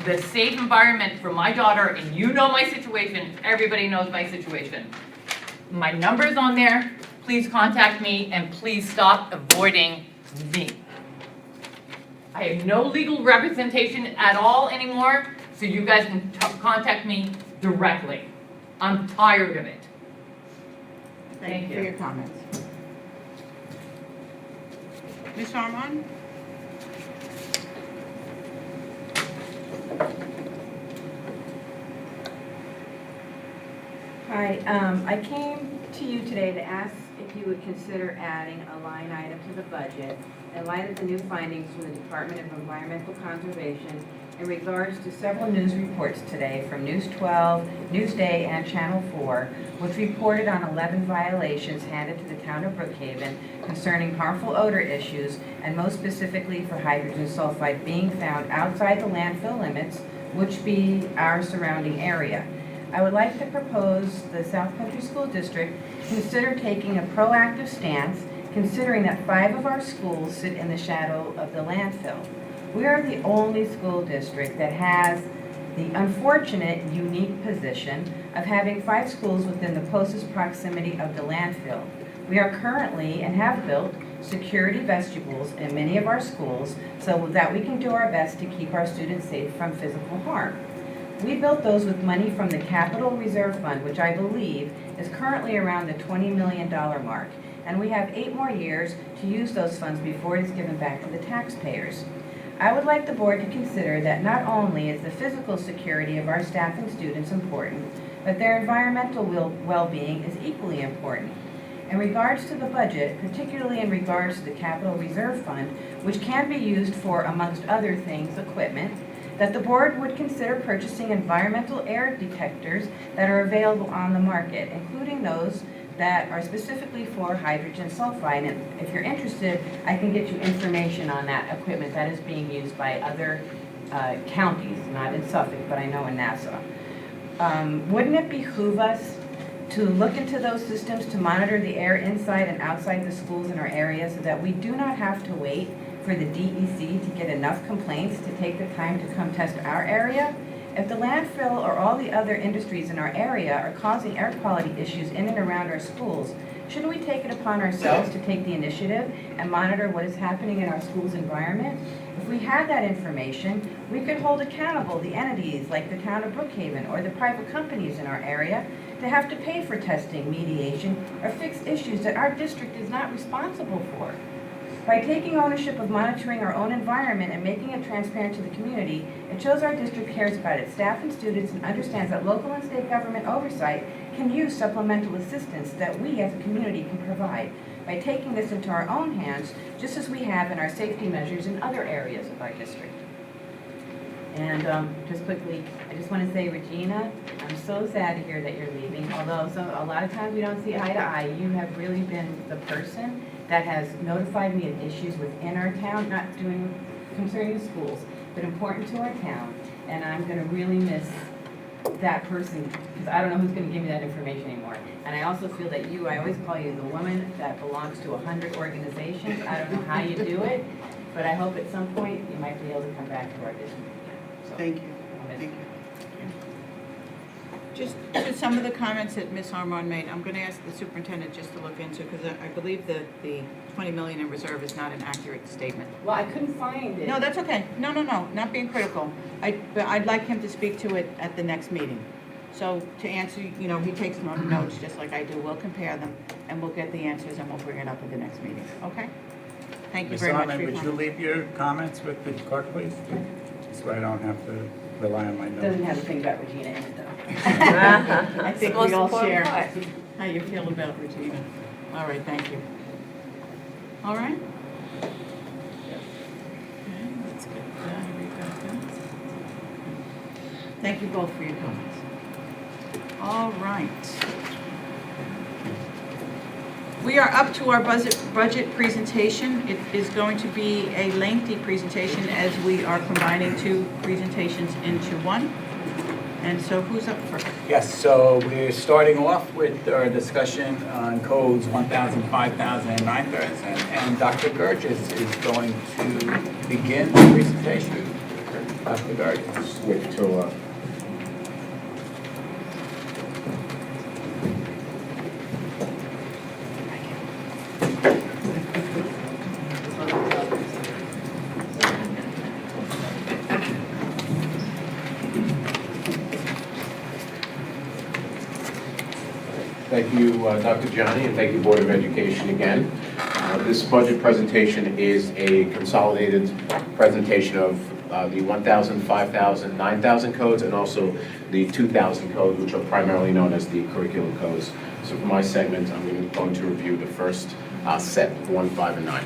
the safe environment for my daughter, and you know my situation. Everybody knows my situation. My number's on there. Please contact me, and please stop avoiding me. I have no legal representation at all anymore, so you guys can contact me directly. I'm tired of it. Thank you for your comments. Ms. Armand? Hi, I came to you today to ask if you would consider adding a line item to the budget in light of the new findings from the Department of Environmental Conservation in regards to several news reports today from News 12, Newsday, and Channel 4, which reported on 11 violations handed to the town of Brookhaven concerning harmful odor issues, and most specifically for hydrogen sulfide being found outside the landfill limits, which be our surrounding area. I would like to propose the South Country School District consider taking a proactive stance, considering that 5 of our schools sit in the shadow of the landfill. We are the only school district that has the unfortunate, unique position of having 5 schools within the closest proximity of the landfill. We are currently, and have built, security vestibules in many of our schools so that we can do our best to keep our students safe from physical harm. We built those with money from the Capital Reserve Fund, which I believe is currently around the $20 million mark, and we have 8 more years to use those funds before it is given back to the taxpayers. I would like the board to consider that not only is the physical security of our staff and students important, but their environmental well-being is equally important. In regards to the budget, particularly in regards to the Capital Reserve Fund, which can be used for, amongst other things, equipment, that the board would consider purchasing environmental air detectors that are available on the market, including those that are specifically for hydrogen sulfide. And if you're interested, I can get you information on that equipment that is being used by other counties, not in Suffolk, but I know in Nassau. Wouldn't it behoove us to look into those systems to monitor the air inside and outside the schools in our area so that we do not have to wait for the DEC to get enough complaints to take the time to come test our area? If the landfill or all the other industries in our area are causing air quality issues in and around our schools, shouldn't we take it upon ourselves to take the initiative and monitor what is happening in our school's environment? If we had that information, we could hold accountable the entities like the town of Brookhaven or the private companies in our area to have to pay for testing, mediation, or fix issues that our district is not responsible for. By taking ownership of monitoring our own environment and making it transparent to the community, it shows our district cares about its staff and students and understands that local and state government oversight can use supplemental assistance that we as a community can provide by taking this into our own hands, just as we have in our safety measures in other areas of our district. And just quickly, I just want to say, Regina, I'm so sad to hear that you're leaving. Although a lot of times we don't see eye to eye, you have really been the person that has notified me of issues within our town, not concerning the schools, but important to our town. And I'm going to really miss that person because I don't know who's going to give me that information anymore. And I also feel that I always call you the woman that belongs to 100 organizations. I don't know how you do it, but I hope at some point you might be able to come back to our district. Thank you. Thank you. Just to some of the comments that Ms. Armand made, I'm going to ask the superintendent just to look into, because I believe that the 20 million in reserve is not an accurate statement. Well, I couldn't find it. No, that's okay. No, not being critical. But I'd like him to speak to it at the next meeting. So to answer, he takes notes just like I do. We'll compare them and we'll get the answers and we'll bring it up at the next meeting. Okay? Thank you Ms. very much for Arman, your would you time. leave your comments with the clerk, please? So I don't have to rely on my It notes. doesn't have a thing about Regina in it, though. I think we all Most share important how you feel about Regina. All right, thank you. All right? Okay, let's get that. Thank you both for your comments. All right. We are up to our budget presentation. It is going to be a lengthy presentation as we are combining 2 presentations into one. And so who's up first? Yes, so we're starting off with our discussion on codes 1,000, 5,000, and 9,000. And Dr. Gurgis is going to begin the presentation. Dr. Gurgis. Switch to Thank you, Dr. Johnny, and thank you, Board of Education, again. This budget presentation is a consolidated presentation of the 1,000, 5,000, 9,000 codes, and also the 2,000 codes, which are primarily known as the curriculum codes. So for my segment, I'm going to review the first set, 1, 5, and 9.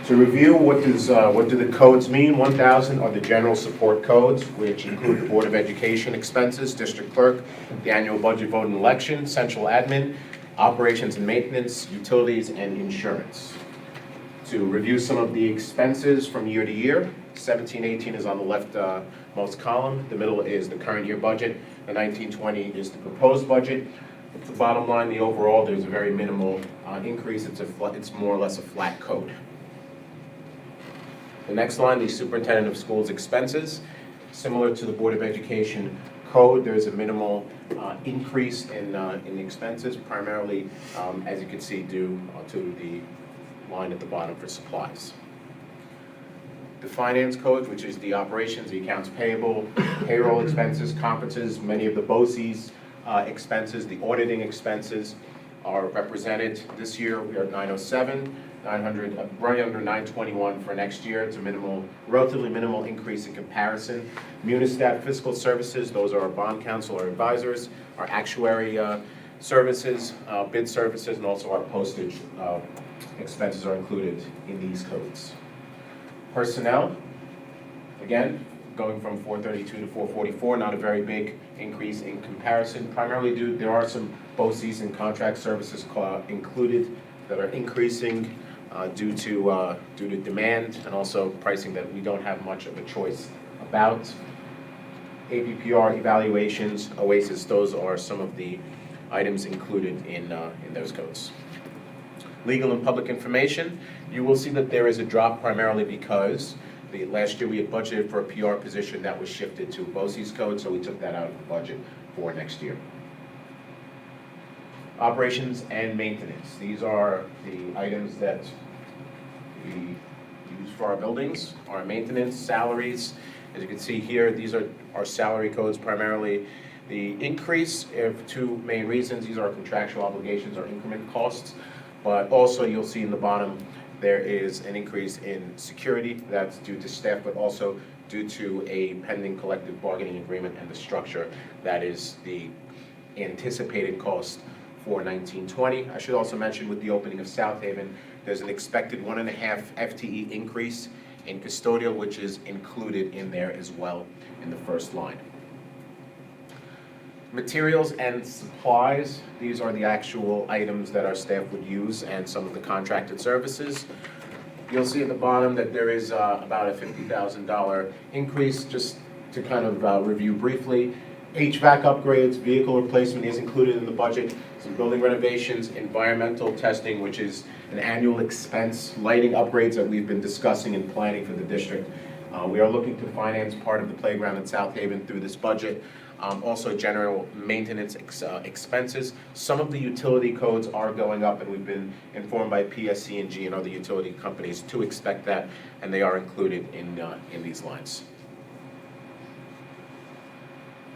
To review, what do the codes mean? 1,000 are the general support codes, which include the Board of Education expenses, district clerk, the annual budget vote and election, central admin, operations and maintenance, utilities, and insurance. To review some of the expenses from year to year, 17-18 is on the left most column. The middle is the current year budget. The 19-20 is the proposed budget. The bottom line, the overall, there's a very minimal increase. It's more or less a flat code. The next line, the superintendent of schools expenses. Similar to the Board of Education code, there's a minimal increase in the expenses, primarily, as you can see, due to the line at the bottom for supplies. The finance code, which is the operations, the accounts payable, payroll expenses, conferences, many of the BOCES expenses, the auditing expenses are represented. This year, we are at 907. 900, right under 921 for next year. It's a relatively minimal increase in comparison. Munistat fiscal services, those are our bond counsel, our advisors, our actuary services, bid services, and also our postage expenses are included in these codes. Personnel, again, going from 432 to 444, not a very big increase in comparison, primarily due, there are some BOCES and contract services included that are increasing due to demand and also pricing that we don't have much of a choice about. APPR evaluations, OASIS, those are some of the items included in those codes. Legal and public information, you will see that there is a drop primarily because last year we had budgeted for a PR position that was shifted to BOCES code, so we took that out of the budget for next year. Operations and maintenance. These are the items that we use for our buildings, our maintenance, salaries. As you can see here, these are our salary codes primarily. The increase of two main reasons, these are contractual obligations or increment costs, but also you'll see in the bottom there is an increase in security. That's due to staff, but also due to a pending collective bargaining agreement and the structure that is the anticipated cost for 1920. I should also mention with the opening of South Haven, there's an expected 1.5 FTE increase in custodial, which is included in there as well in the first line. Materials and supplies, these are the actual items that our staff would use and some of the contracted services. You'll see at the bottom that there is about a $50,000 increase. Just to kind of review briefly, HVAC upgrades, vehicle replacement is included in the budget. Some building renovations, environmental testing, which is an annual expense, lighting upgrades that we've been discussing and planning for the district. We are looking to finance part of the playground at South Haven through this budget. Also general maintenance expenses. Some of the utility codes are going up, and we've been informed by PSC&G and other utility companies to expect that, and they are included in these lines.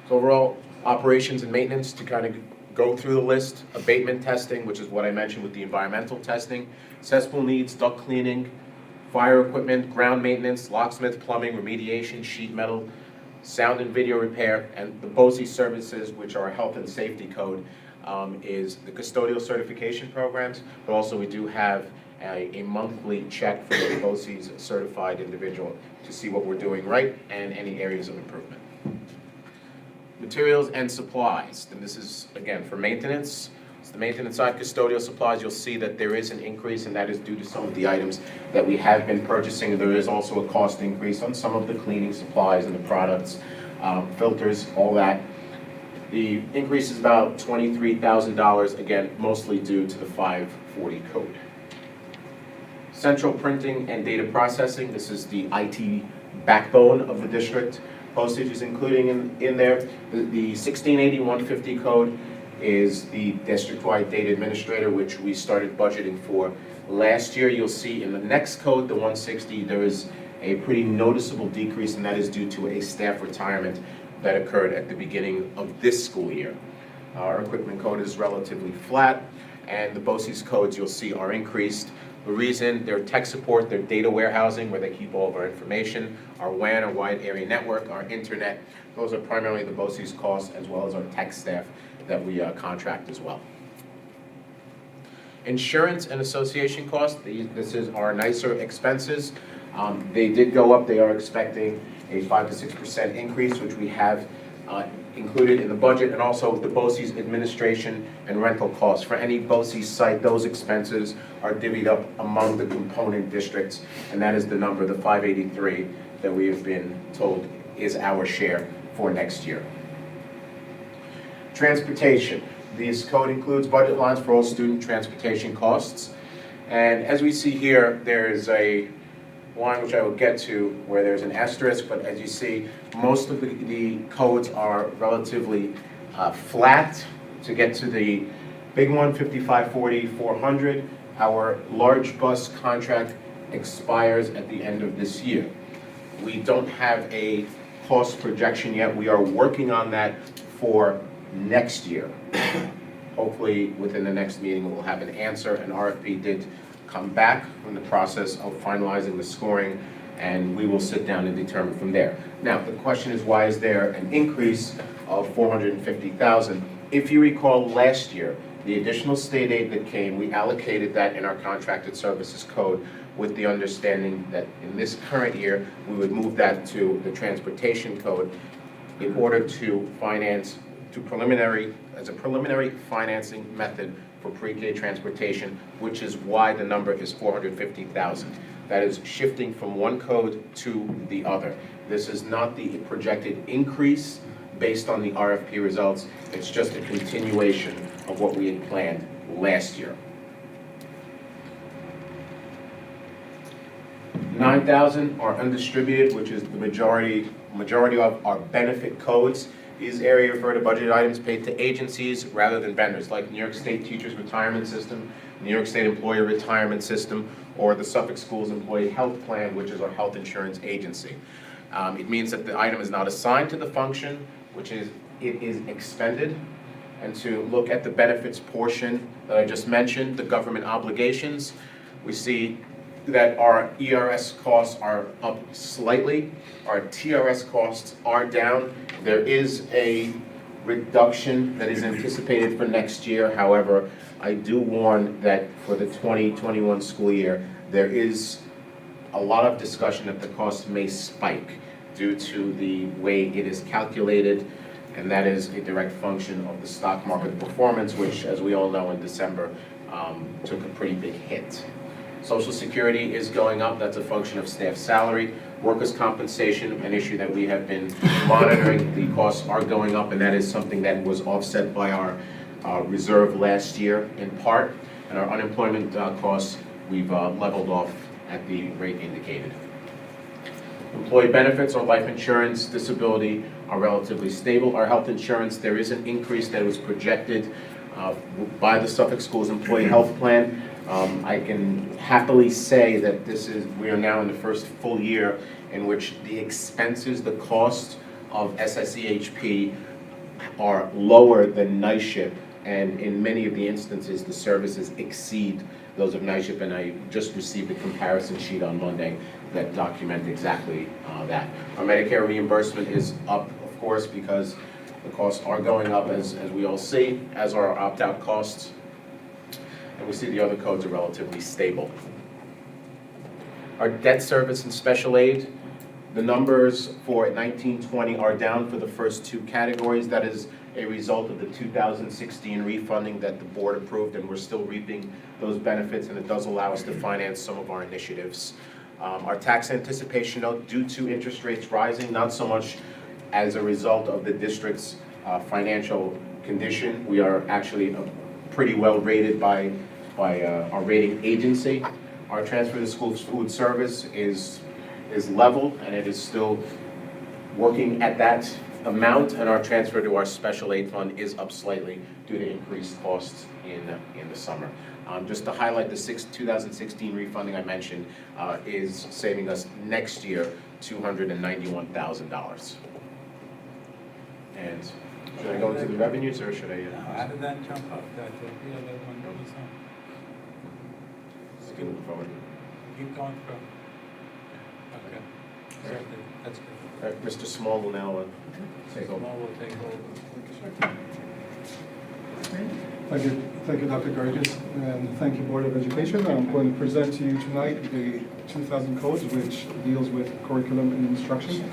So overall, operations and maintenance, to kind of go through the list. Abatement testing, which is what I mentioned with the environmental testing. Cesspool needs, duct cleaning, fire equipment, ground maintenance, locksmith, plumbing, remediation, sheet metal, sound and video repair, and the BOCES services, which are health and safety code, is the custodial certification programs, but also we do have a monthly check for the BOCES certified individual to see what we're doing right and any areas of improvement. Materials and supplies, and this is, again, for maintenance. It's the maintenance side, custodial supplies, you'll see that there is an increase, and that is due to some of the items that we have been purchasing. There is also a cost increase on some of the cleaning supplies and the products, filters, all that. The increase is about $23,000, again, mostly due to the 540 code. Central printing and data processing, this is the IT backbone of the district. Postage is including in there. The 1680-150 code is the district-wide data administrator, which we started budgeting for last year. You'll see in the next code, the 160, there is a pretty noticeable decrease, and that is due to a staff retirement that occurred at the beginning of this school year. Our equipment code is relatively flat, and the BOCES codes you'll see are increased. The reason, their tech support, their data warehousing, where they keep all of our information, our WAN, our wide area network, our internet, those are primarily the BOCES costs, as well as our tech staff that we contract as well. Insurance and association costs, this is our nicer expenses. They did go up. They are expecting a 5 to 6% increase, which we have included in the budget, and also the BOCES administration and rental costs. For any BOCES site, those expenses are divvied up among the component districts, and that is the number, the 583, that we have been told is our share for next year. Transportation. This code includes budget lines for all student transportation costs. And as we see here, there is a line which I will get to where there's an asterisk, but as you see, most of the codes are relatively flat. To get to the big one, 5540, 400, our large bus contract expires at the end of this year. We don't have a cost projection yet. We are working on that for next year. Hopefully within the next meeting we'll have an answer. An RFP did come back from the process of finalizing the scoring, and we will sit down and determine from there. Now the question is, why is there an increase of $450,000? If you recall last year, the additional state aid that came, we allocated that in our contracted services code with the understanding that in this current year we would move that to the transportation code in order to finance as a preliminary financing method for pre-K transportation, which is why the number is $450,000. That is shifting from one code to the other. This is not the projected increase based on the RFP results. It's just a continuation of what we had planned last year. 9,000 are undistributed, which is the majority of our benefit codes. These area refer to budgeted items paid to agencies rather than vendors, like New York State Teachers Retirement System, New York State Employer Retirement System, or the Suffolk Schools Employee Health Plan, which is our health insurance agency. It means that the item is not assigned to the function, which is it is expended. And to look at the benefits portion that I just mentioned, the government obligations, we see that our ERS costs are up slightly. Our TRS costs are down. There is a reduction that is anticipated for next year. However, I do warn that for the 2021 school year, there is a lot of discussion that the cost may spike due to the way it is calculated, and that is a direct function of the stock market performance, which, as we all know, in December took a pretty big hit. Social Security is going up. That's a function of staff salary. Workers' compensation, an issue that we have been monitoring. The costs are going up, and that is something that was offset by our reserve last year in part. And our unemployment costs, we've leveled off at the rate indicated. Employee benefits, our life insurance, disability are relatively stable. Our health insurance, there is an increase that was projected by the Suffolk Schools Employee Health Plan. I can happily say that we are now in the first full year in which the expenses, the cost of SSEHP are lower than NYSHIP, and in many of the instances, the services exceed those of NYSHIP, and I just received a comparison sheet on Monday that document exactly that. Our Medicare reimbursement is up, of course, because the costs are going up, as we all see, as are our opt-out costs. And we see the other codes are relatively stable. Our debt service and special aid, the numbers for 1920 are down for the first two categories. That is a result of the 2016 refunding that the board approved, and we're still reaping those benefits, and it does allow us to finance some of our initiatives. Our tax anticipation note, due to interest rates rising, not so much as a result of the district's financial condition. We are actually pretty well rated by our rating agency. Our transfer to school food service is level, and it is still working at that amount, and our transfer to our special aid fund is up slightly due to increased costs in the summer. Just to highlight, the 2016 refunding I mentioned is saving us next year $291,000. And should I go into the revenues, or should I? No, how did that jump up? That the other one goes on? Just move forward. Keep going through. Okay. Certainly, that's good. All right, Mr. Small will now take over. Small will take over. Thank you, Dr. Gargis, and thank you, Board of Education. I'm going to present to you tonight the 2000 codes, which deals with curriculum and instruction.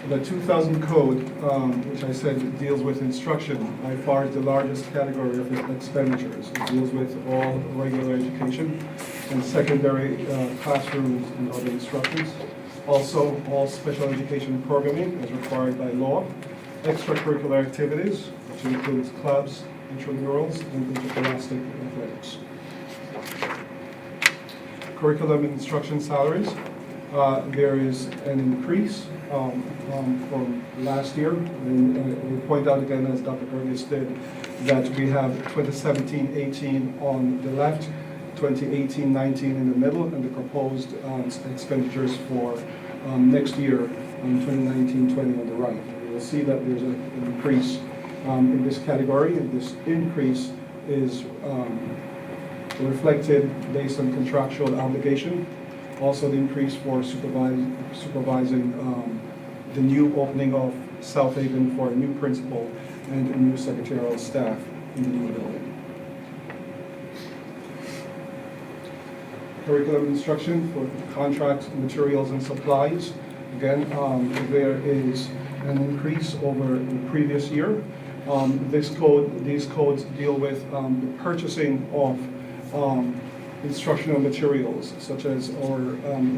The 2000 code, which I said deals with instruction, by far is the largest category of expenditures. It deals with all regular education and secondary classrooms and other instructions. Also, all special education programming as required by law, extracurricular activities, which includes clubs, intramurals, and interscholastic athletics. Curriculum and instruction salaries. There is an increase from last year. And we point out again, as Dr. Burgess did, that we have 2017-18 on the left, 2018-19 in the middle, and the proposed expenditures for next year, 2019-20 on the right. You'll see that there's an increase in this category, and this increase is reflected based on contractual obligation. Also, the increase for supervising the new opening of South Haven for a new principal and a new secretarial staff in the new building. Curriculum instruction for contracts, materials, and supplies. Again, there is an increase over the previous year. These codes deal with the purchasing of instructional materials, such as our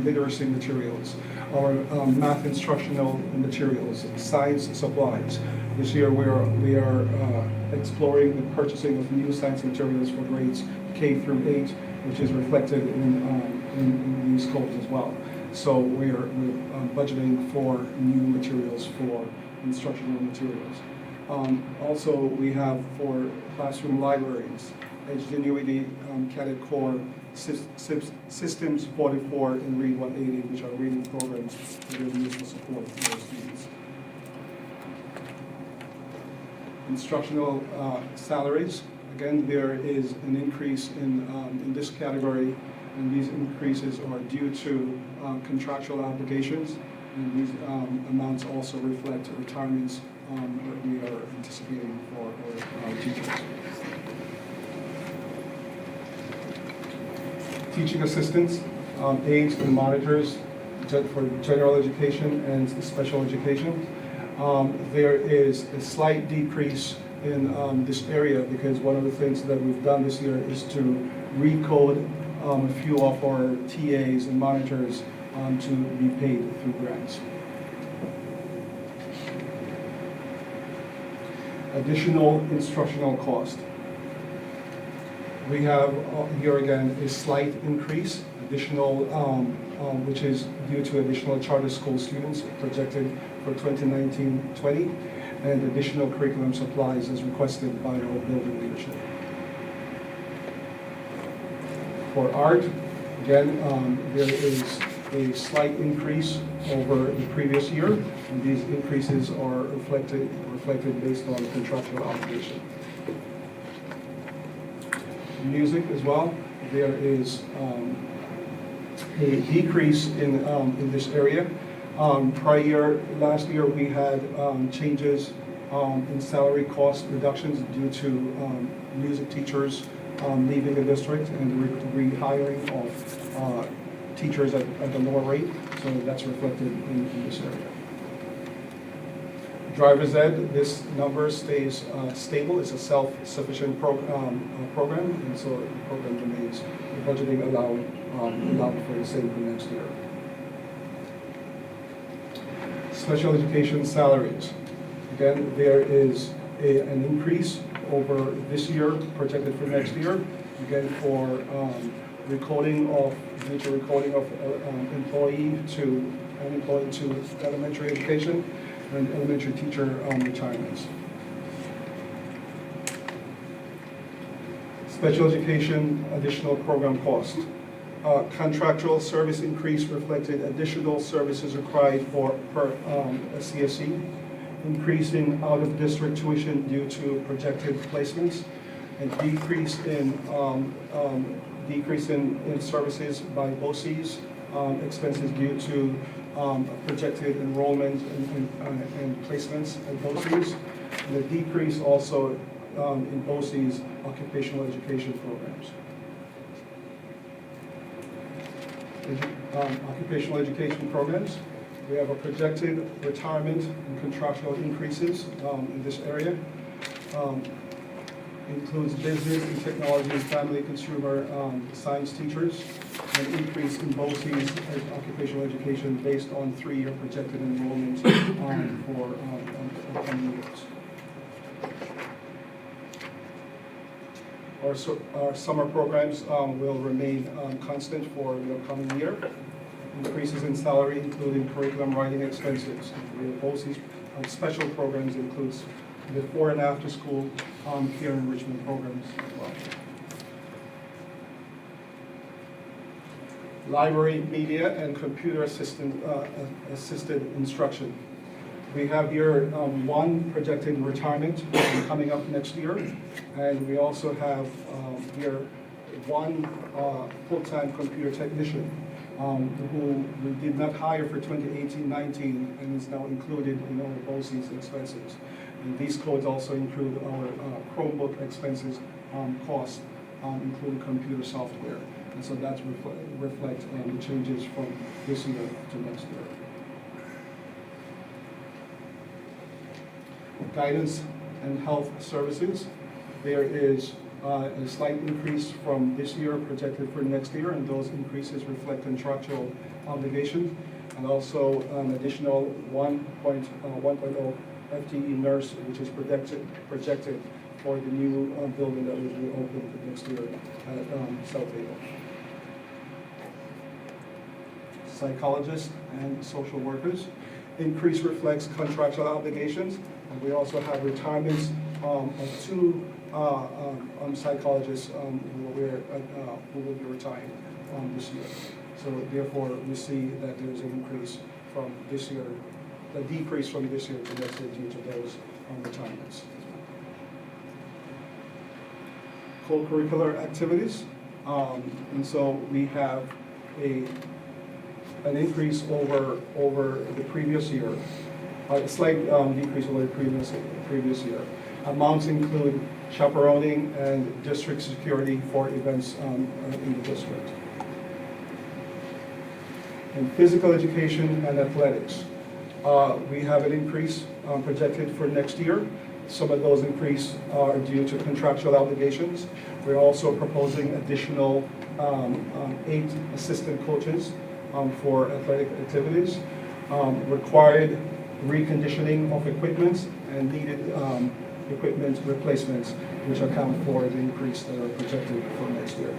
literacy materials, our math instructional materials, science supplies. This year we are exploring the purchasing of new science materials for grades K through 8, which is reflected in these codes as well. So we're budgeting for new materials for instructional materials. Also, we have for classroom libraries, Edgenuity Cadet Core Systems 44 and Read 180, which are reading programs that are used for support for those students. Instructional salaries. Again, there is an increase in this category, and these increases are due to contractual obligations, and these amounts also reflect retirements that we are anticipating for our teachers. Teaching assistants, aides and monitors for general education and special education. There is a slight decrease in this area because one of the things that we've done this year is to recode a few of our TAs and monitors to be paid through grants. Additional instructional cost. We have here again a slight increase, additional, which is due to additional charter school students projected for 2019-20, and additional curriculum supplies as requested by our building leadership. For art, again, there is a slight increase over the previous year, and these increases are reflected based on contractual obligation. Music as well, there is a decrease in this area. Last year we had changes in salary cost reductions due to music teachers leaving the district and the rehiring of teachers at the lower rate, so that's reflected in this area. Driver's ed, this number stays stable. It's a self-sufficient program, and so the program remains budgeting allowed for the same for next year. Special education salaries. Again, there is an increase over this year projected for next year. Again, for future recoding of employee to elementary education and elementary teacher retirements. Special education additional program cost. Contractual service increase reflected additional services required per CSE, increasing out-of-district tuition due to projected placements, and decrease in services by BOCEs, expenses due to projected enrollment and placements at BOCEs, and a decrease also in BOCE's occupational education programs. Occupational education programs, we have a projected retirement and contractual increases in this area. Includes business and technology and family consumer science teachers, an increase in BOCE's occupational education based on 3-year projected enrollment for upcoming years. Our summer programs will remain constant for the upcoming year. Increases in salary, including curriculum writing expenses. BOCE's special programs includes before and after school peer enrichment programs as well. Library, media, and computer assisted instruction. We have here one projected retirement coming up next year, and we also have here one full-time computer technician who we did not hire for 2018-19 and is now included in our BOCE's expenses. And these codes also include our Chromebook expenses costs, including computer software. And so that reflects the changes from this year to next year. Guidance and health services. There is a slight increase from this year projected for next year, and those increases reflect contractual obligations, and also an additional 1.0 FTE nurse, which is projected for the new building that will be opened next year at South Haven. Psychologists and social workers. Increase reflects contractual obligations, and we also have retirements of 2 psychologists who will be retiring this year. So therefore, we see that there is an increase from this year, a decrease from this year to next year due to those retirements. Co-curricular activities, and so we have an increase over the previous year, a slight decrease over the previous year. Amounts include chaperoning and district security for events in the district. In physical education and athletics, we have an increase projected for next year. Some of those increases are due to contractual obligations. We're also proposing additional 8 assistant coaches for athletic activities, required reconditioning of equipment, and needed equipment replacements, which account for the increase that are projected for next year.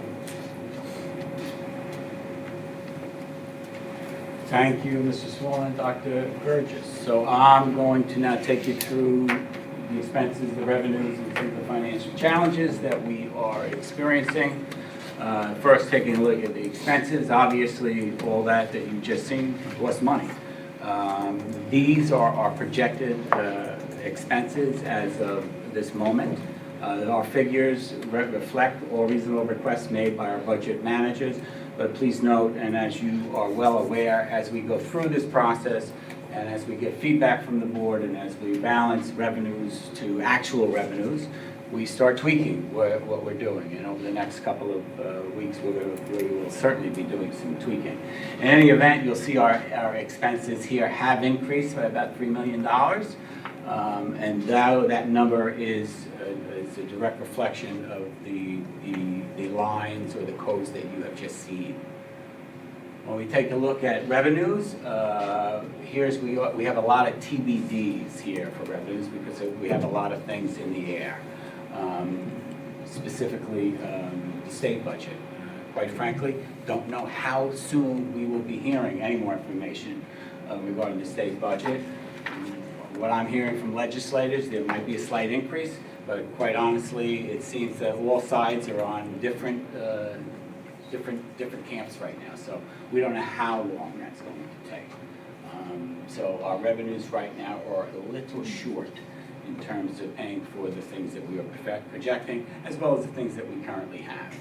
Thank you, Mr. Small and Dr. Burgess. So I'm going to now take you through the expenses, the revenues, and some of the financial challenges that we are experiencing. First, taking a look at the expenses. Obviously, all that you just seen costs money. These are our projected expenses as of this moment. Our figures reflect all reasonable requests made by our budget managers. But please note, and as you are well aware, as we go through this process and as we get feedback from the board and as we balance revenues to actual revenues, we start tweaking what we're doing. And over the next couple of weeks, we will certainly be doing some tweaking. In any event, you'll see our expenses here have increased by about $3 million. And that number is a direct reflection of the lines or the codes that you have just seen. When we take a look at revenues, we have a lot of TBDs here for revenues because we have a lot of things in the air. Specifically, the state budget. Quite frankly, don't know how soon we will be hearing any more information regarding the state budget. What I'm hearing from legislators, there might be a slight increase, but quite honestly, it seems that all sides are on different camps right now. So we don't know how long that's going to take. So our revenues right now are a little short in terms of paying for the things that we are projecting, as well as the things that we currently have.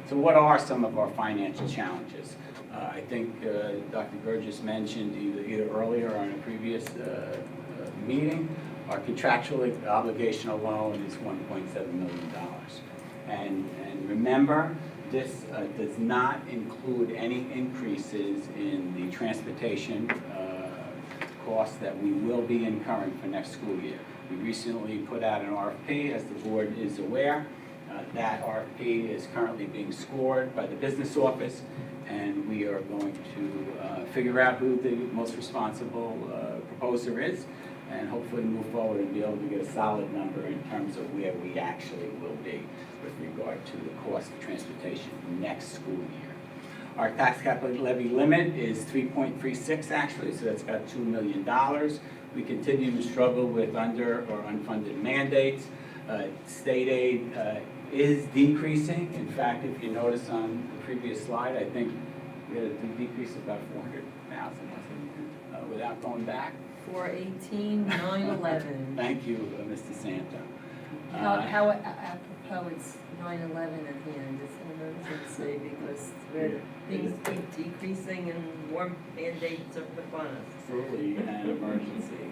So what are some of our financial challenges? I think Dr. Burgess mentioned either earlier or in a previous meeting, Our contractual obligation alone is $1.7 million. And remember, this does not include any increases in the transportation costs that we will be incurring for next school year. We recently put out an RFP, as the board is aware. That RFP is currently being scored by the business office, and we are going to figure out who the most responsible proposer is, and hopefully move forward and be able to get a solid number in terms of where we actually will be with regard to the cost of transportation next school year. Our tax capital levy limit is 3.36 actually, so that's about $2 million. We continue to struggle with under or unfunded mandates. State aid is decreasing. In fact, if you notice on the previous slide, I think we had a decrease of about 400,000 without going back. 418, 911. Thank you, Mr. Santa. How apropos it's 9/11 at the end, it's an emergency because things keep decreasing and more mandates are put on us. Truly an emergency.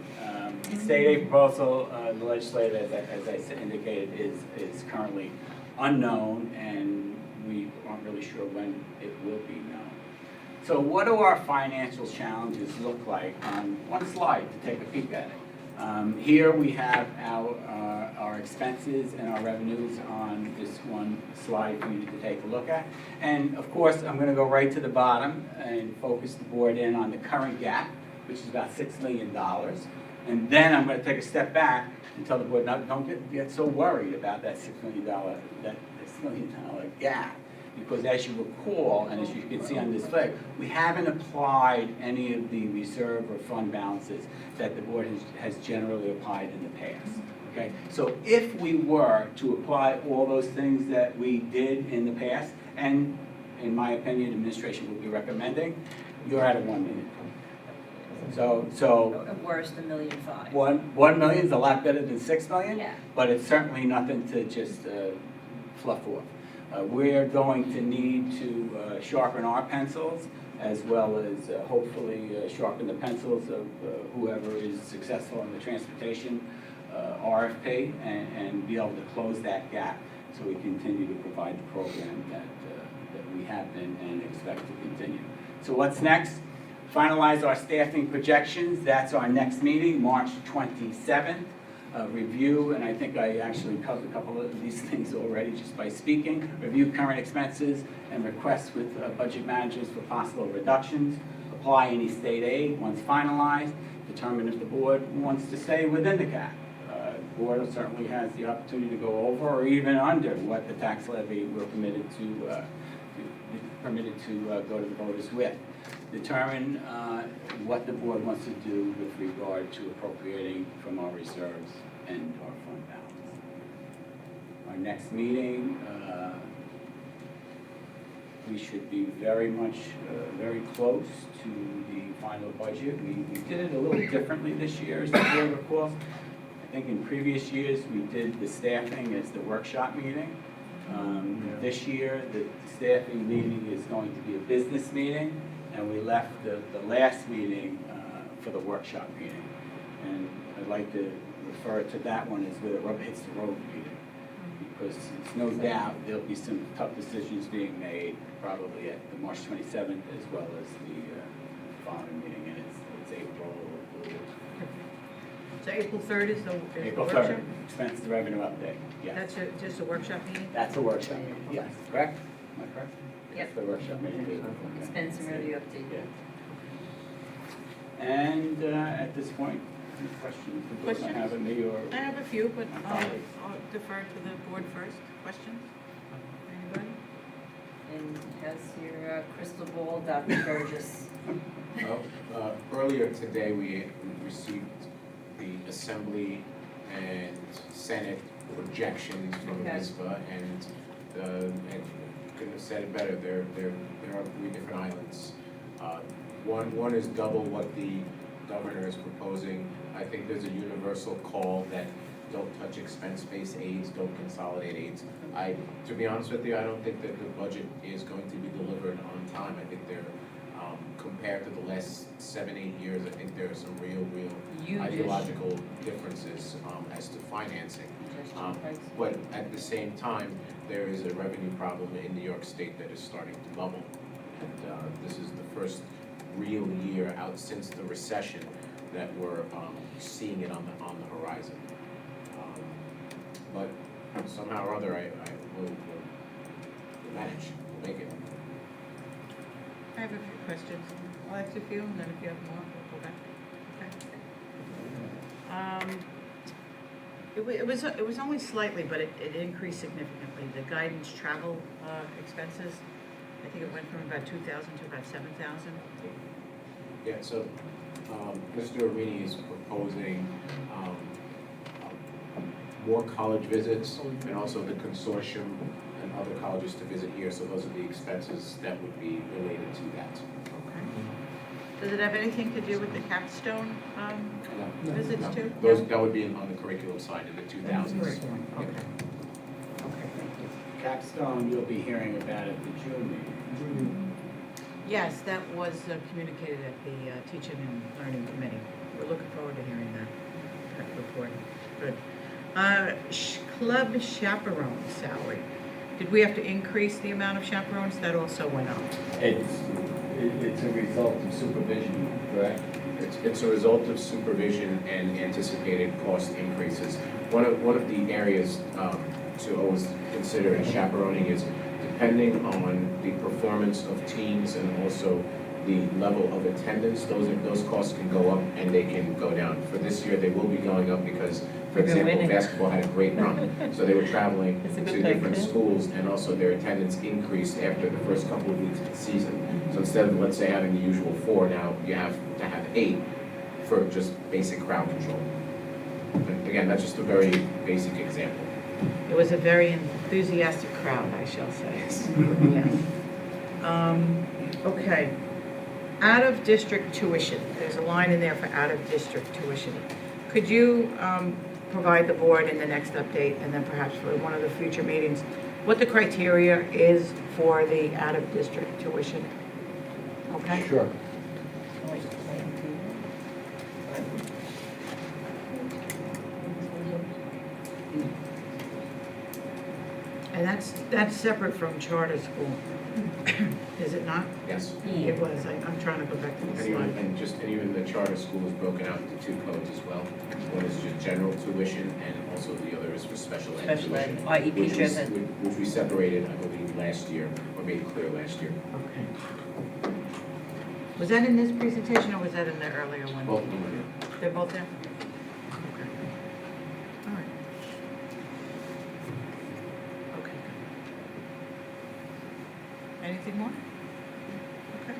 State aid proposal, the legislature, as I indicated, is currently unknown, and we aren't really sure when it will be known. So what do our financial challenges look like on one slide to take a peek at it? Here we have our expenses and our revenues on this one slide for you to take a look at. And of course, I'm going to go right to the bottom and focus the board in on the current gap, which is about $6 million. And then I'm going to take a step back and tell the board, now, don't get so worried about that $6 million gap. Because as you recall, and as you can see on this slide, we haven't applied any of the reserve or fund balances that the board has generally applied in the past. Okay? So if we were to apply all those things that we did in the past, and in my opinion, administration would be recommending, you're at a 1 million. So At worst, $1.5 million. 1 million is a lot better than 6 million, Yeah. but it's certainly nothing to just fluff off. We're going to need to sharpen our pencils, as well as hopefully sharpen the pencils of whoever is successful in the transportation RFP, and be able to close that gap so we continue to provide the program that we have been and expect to continue. So what's next? Finalize our staffing projections. That's our next meeting, March 27th. Review, and I think I actually covered a couple of these things already just by speaking. Review current expenses and requests with budget managers for possible reductions. Apply any state aid once finalized. Determine if the board wants to stay within the cap. The board certainly has the opportunity to go over or even under what the tax levy we're permitted to go to the voters with. Determine what the board wants to do with regard to appropriating from our reserves and our fund balance. Our next meeting, we should be very close to the final budget. We did it a little differently this year, as the board recalls. I think in previous years, we did the staffing as the workshop meeting. This year, the staffing meeting is going to be a business meeting, and we left the last meeting for the workshop meeting. And I'd like to refer to that one as where the rubber hits the road meeting, because it's no doubt there'll be some tough decisions being made, probably at the March 27th as well as the following meeting, and it's April. So April 3rd is the April workshop? 3rd, expense to revenue update, yes. That's just a workshop meeting? That's a workshop meeting, yes, correct? Am I correct? Yep. That's the workshop meeting. Okay. Expense and revenue update. Yeah. And at this point, any questions the board might have of me or? I have a few, but My I'll colleagues. defer to the board first. Questions? Anybody? And how's your crystal ball, Dr. Burgess? Earlier today, we received the Assembly and Senate projections from Okay. NISBA, and couldn't have said it better. There are 3 different islands. One is double what the governor is proposing. I think there's a universal call that don't touch expense-based aids, don't consolidate aids. To be honest with you, I don't think that the budget is going to be delivered on time. I think they're compared to the last 7-8 years, I think there are some real Huge ideological differences as to financing. But at the same time, there is a revenue problem in New York State that is starting to bubble. And this is the first real year out since the recession that we're seeing it on the horizon. But somehow or other, we'll manage, we'll make it. I have a few questions. I'll ask a few, and then if you have more, we'll go back. Okay. It was only slightly, but it increased significantly. The guidance travel expenses, I think it went from about 2,000 to about 7,000. Yeah, so Mr. Arini is proposing more college visits and also the consortium and other colleges to visit here. So those are the expenses that would be related to that. Okay. Does it have anything to do with the capstone visits No. too? That would be on the curriculum side in the 2000s. Curriculum, okay. Yeah. Okay, thank you. Capstone, you'll be hearing about at the June meeting. Yes, that was communicated at the Teaching and Learning Committee. We're looking forward to hearing that report. Good. Club chaperone salary. Did we have to increase the amount of chaperones? That also went up. It's a result of supervision, correct? It's a result of supervision and anticipated cost increases. One of the areas to always consider in chaperoning is depending on the performance of teams and also the level of attendance, those costs can go up and they can go down. For this year, they will be going up because, for example, basketball had a great run. So they were traveling to different schools and also their attendance increased after the first couple of weeks of the season. So instead of, let's say, having the usual 4, now you have to have 8 for just basic crowd control. And again, that's just a very basic example. It was a very enthusiastic crowd, I shall say. Yes. Okay. Out-of-district tuition. There's a line in there for out-of-district tuition. Could you provide the board in the next update, and then perhaps for one of the future meetings, what the criteria is for the out-of-district tuition? Okay? Sure. And that's separate from charter school, is it not? Yes. It was. I'm trying to go back to the slide. And even the charter school is broken out into 2 codes as well. One is just general tuition, and also the other is for special ed Special ed, tuition. IEP driven. Which we separated, I believe, last year, or made clear last year. Okay. Was that in this presentation, or was that in the earlier one? Both of them are here. They're both there? Okay. All right. Okay. Anything more? Okay.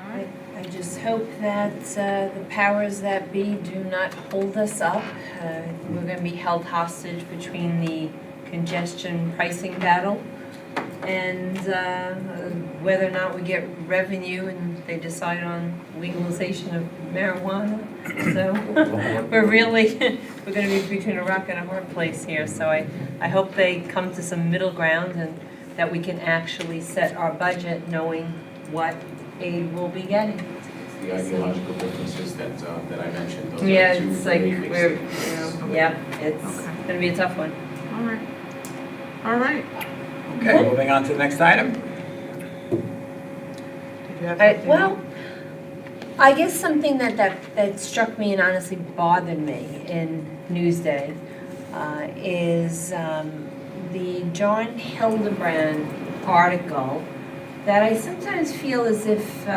All right. I just hope that the powers that be do not hold us up. We're going to be held hostage between the congestion pricing battle and whether or not we get revenue and they decide on legalization of marijuana. So we're going to be between a rock and a hard place here. So I hope they come to some middle ground and that we can actually set our budget knowing what aid we'll be getting. It's the ideological differences that I mentioned. Those Yeah, are 2 it's like very big we're, statements. yeah, it's Okay. going to be a tough one. All right. All right. Okay, moving on to the next item. Did you have something? Well, I guess something that struck me and honestly bothered me in Newsday is the John Hildebrand article that I sometimes feel as if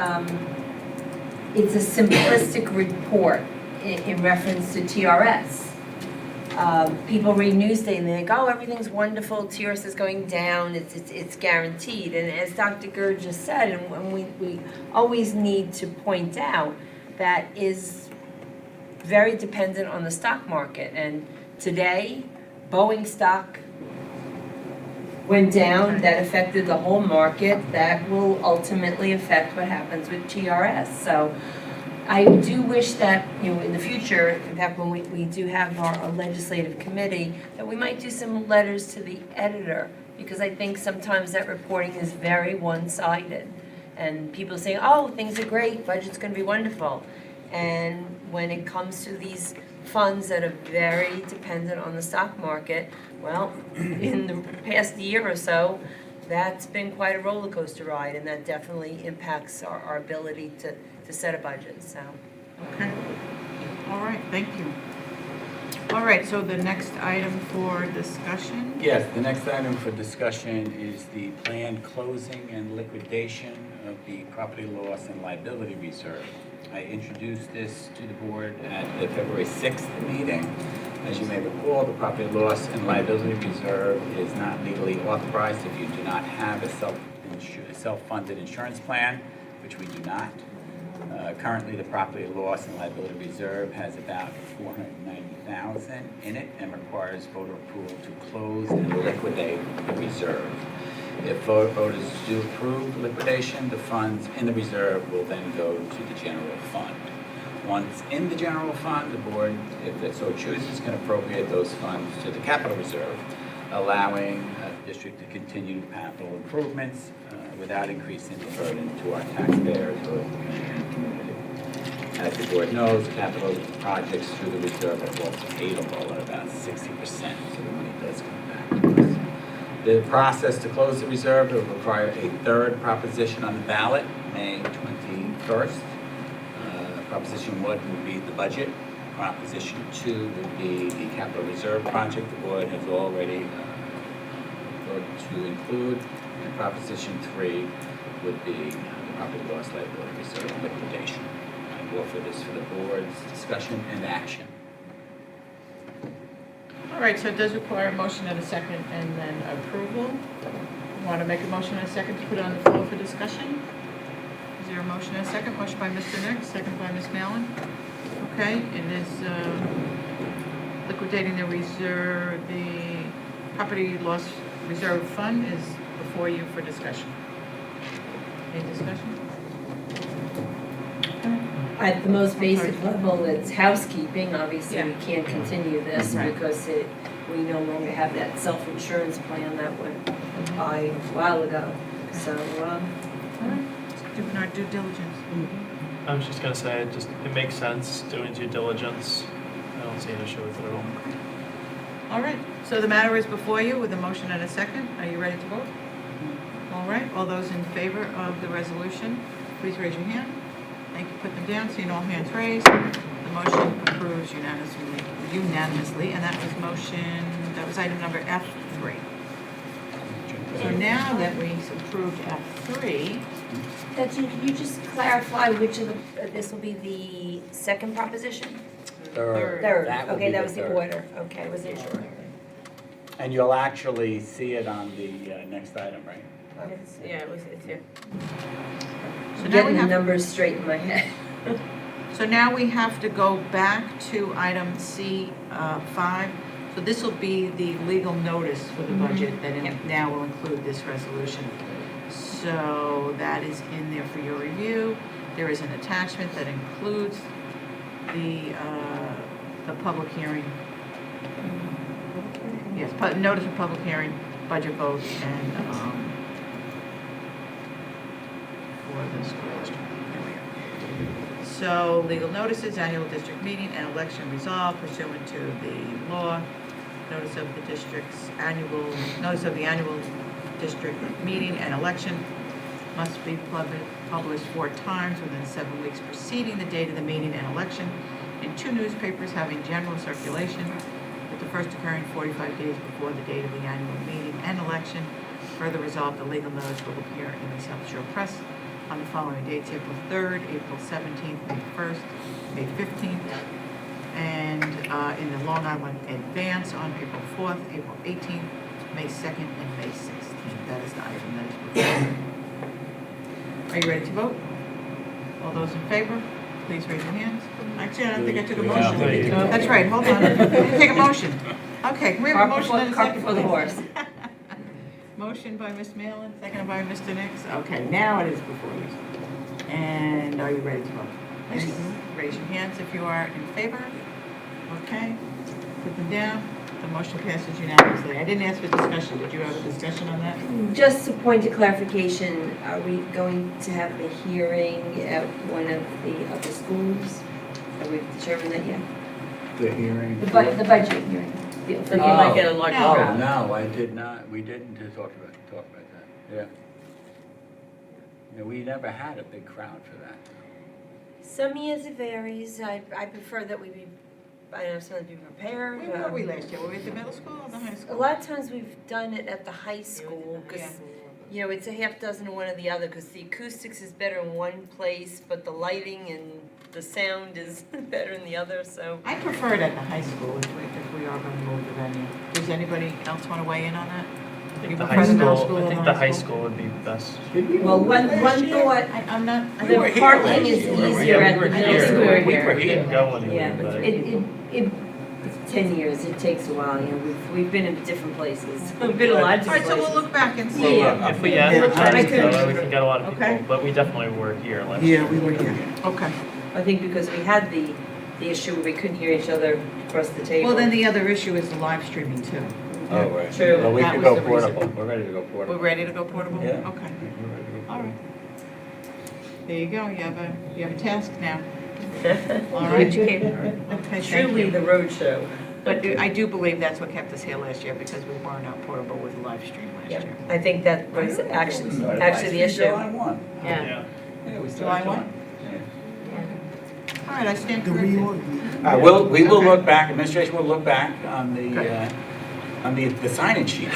it's a simplistic report in reference to TRS. People read Newsday and they think, oh, everything's wonderful, TRS is going down, it's guaranteed. And as Dr. Gerd just said, and we always need to point out, that is very dependent on the stock market. And today, Boeing stock went down, that affected the whole market, that will ultimately affect what happens with TRS. So I do wish that, in the future, in fact, when we do have our legislative committee, that we might do some letters to the editor, because I think sometimes that reporting is very one-sided. And people say, oh, things are great, budget's gonna be wonderful. And when it comes to these funds that are very dependent on the stock market, well, in the past year or so, that's been quite a roller coaster ride, and that definitely impacts our ability to set a budget, so. Okay. All right, thank you. All right, so the next item for discussion? Yes, the next item for discussion is the planned closing and liquidation of the property loss and liability reserve. I introduced this to the board at the February 6th meeting. As you may recall, the property loss and liability reserve is not legally authorized if you do not have a self-funded insurance plan, which we do not. Currently, the property loss and liability reserve has about $490,000 in it and requires voter approval to close and liquidate the reserve. If voters do approve liquidation, the funds in the reserve will then go to the general fund. Once in the general fund, the board, if it so chooses, can appropriate those funds to the capital reserve, allowing the district to continue capital improvements without increasing the burden to our taxpayers or the community. As the board knows, capital projects through the reserve are also paidable at about 60%, so the money does come back to us. The process to close the reserve will require a third proposition on the ballot, May 21st. Proposition 1 would be the budget. Proposition 2 would be the capital reserve project the board has already voted to include. And Proposition 3 would be the property loss liability reserve liquidation. I offer this for the board's discussion and action. All right, so it does require a motion and a second and then approval. Want to make a motion and a second to put it on the floor for discussion? Is there a motion and a second? Motion by Mr. Nix, second by Ms. Mallon. Okay, it is liquidating the reserve, the property loss reserve fund is before you for discussion. Any discussion? At the most basic level, it's housekeeping. Obviously, we can't continue this Right. because we no longer have that self-insurance plan that went by a while ago. So, All right, doing our due diligence. I was just gonna say, it makes sense doing due diligence. I don't see an issue with it at all. All right, so the matter is before you with a motion and a second. Are you ready to vote? All right, all those in favor of the resolution, please raise your hand. Thank you, put them down, seeing all hands raised. The motion approves unanimously, and that was item number F3. So now that we approved F3, Betsy, can you just clarify which of this will be the second proposition? Third. Third, would okay, be that the was the third. order. Okay, was it sure? And you'll actually see it on the next item, right? It's here. so now we Getting the have, numbers straight in my head. so now we have to go back to item C5. So this will be the legal notice for the budget that now will include this resolution. So that is in there for your review. There is an attachment that includes the public hearing. Yes, notice of public hearing, budget vote, and for the school district. There we go. So legal notices, annual district meeting, and election resolved pursuant to the law. Notice of the notice of the annual district meeting and election must be published 4 times within 7 weeks preceding the date of the meeting and election in 2 newspapers having general circulation, with the first occurring 45 days before the date of the annual meeting and election. Further resolved, the legal notice will appear in the South Shore Press on the following dates: April 3rd, April 17th, May 1st, May 15th, and in the Long Island Advance on April 4th, April 18th, May 2nd, and May 16th. That is the item that is before you. Are you ready to vote? All those in favor, please raise your hands. Actually, I don't think I took a motion. That's right, hold on. I didn't take a motion. Okay, can we have a motion and a Cart second? before the horse. Motion by Ms. Mallon, seconded by Mr. Nix. Okay, now it is before you. And are you ready to vote? Please raise your hands if you are in favor. Okay, put them down. The motion passes unanimously. I didn't ask for discussion. Did you have a discussion on that? Just a point of clarification, are we going to have a hearing at one of the other schools? Have we determined that yet? The hearing. The budget hearing. So you might get a larger No. crowd. No, I did not, we didn't talk about that, yeah. Yeah, we never had a big crowd for that. Some years it varies. I prefer that we be, I know sometimes be prepared. Where were we last year? Were we at the middle school or the high A school? lot of times we've done it at the high school because, you know, it's a half dozen of one or the other because the acoustics is better in one place, but the lighting and the sound is better in the other, so. I prefer it at the high school if we are going to move the venue. Does anybody else want to weigh in on that? I think You the prefer high the middle school, school I or think the the high high school? school would be best. Well, one thought, I'm not. We were the here parking last is year, weren't we? easier Yeah, at we the were middle here. school. We were We here. didn't go anywhere, Yeah, but. it's 10 years, it takes a while, you know, we've been in different places, we've been in a lot of All right, different so we'll places. look back and see. Yeah. If we add the I times, could- though, we can get a lot of Okay. people, but we definitely were here last year. Yeah, we were here. Okay. I think because we had the issue where we couldn't hear each other across the table. Well, then the other issue is the live streaming too. Oh, right. True. Well, we That could was go the reason. portable, we're ready to go We're portable. ready to go portable? Yeah. Okay. We're ready to go All right. There you go. You have a task now. All All right. right. Okay, thank Truly you. the road show. But I do believe that's what kept us here last year because we weren't out portable with the live stream last Yeah, year. I think that was actually the July issue. 1. Yeah. Yeah, we July started 1? All right, I stand The corrected. reorg. We will Okay. look back, administration will look back on the sign-in sheets.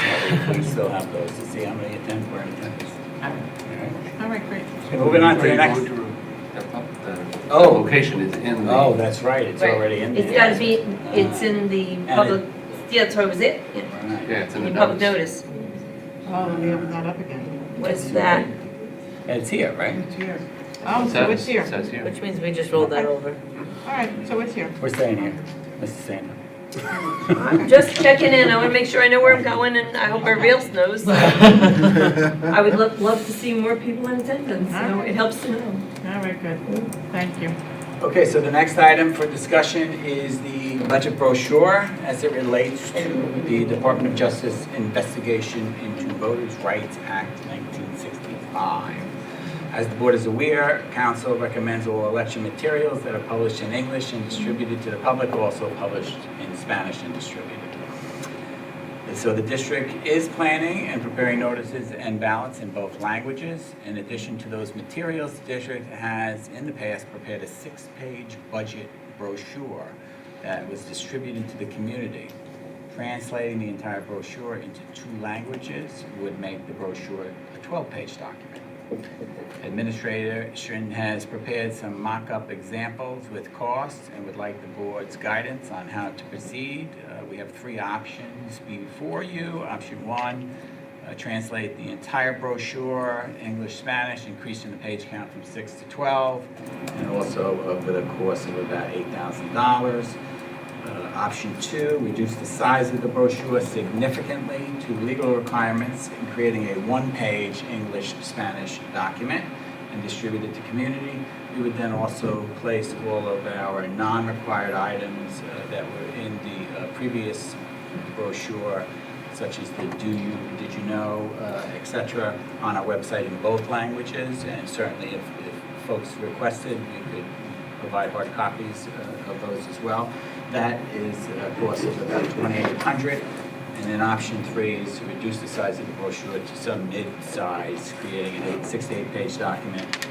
We still have those to see how many attend, were in attendance. All right, great. Moving on to the next. Oh. Location is in the. Oh, that's right, it's Right. already in there. It's gotta be, it's in the public, yeah, that's what was it, Right. Yeah, it's in in the public notice. notice. Oh, we haven't got up again. What's that? And it's here, right? It's here. Oh, so it's here. It says here. Which means we just rolled that over. All right, so it's here. We're staying here, Mr. Sanders. I'm just checking in, I wanna make sure I know where I'm going and I hope everybody else knows. I would love to see more people in attendance, so it helps to know. All right, good. Thank you. Okay, so the next item for discussion is the budget brochure as it relates to the Department of Justice investigation into Voters' Rights Act 1965. As the board is aware, council recommends all election materials that are published in English and distributed to the public also published in Spanish and distributed. And so the district is planning and preparing notices and ballots in both languages. In addition to those materials, the district has in the past prepared a 6-page budget brochure that was distributed to the community. Translating the entire brochure into 2 languages would make the brochure a 12-page document. Administration has prepared some mock-up examples with costs and would like the board's guidance on how to proceed. We have 3 options before you. Option 1, translate the entire brochure, English, Spanish, increasing the page count from 6 to 12, and also with a cost of about $8,000. Option 2, reduce the size of the brochure significantly to legal requirements, creating a 1-page English-Spanish document and distribute it to community. We would then also place all of our non-required items that were in the previous brochure, such as the do you, did you know, etc., on our website in both languages. And certainly if folks requested, we could provide hard copies of those as well. That is a cost of about $2,800. And then option 3 is to reduce the size of the brochure to some mid-size, creating a 6 to 8-page document,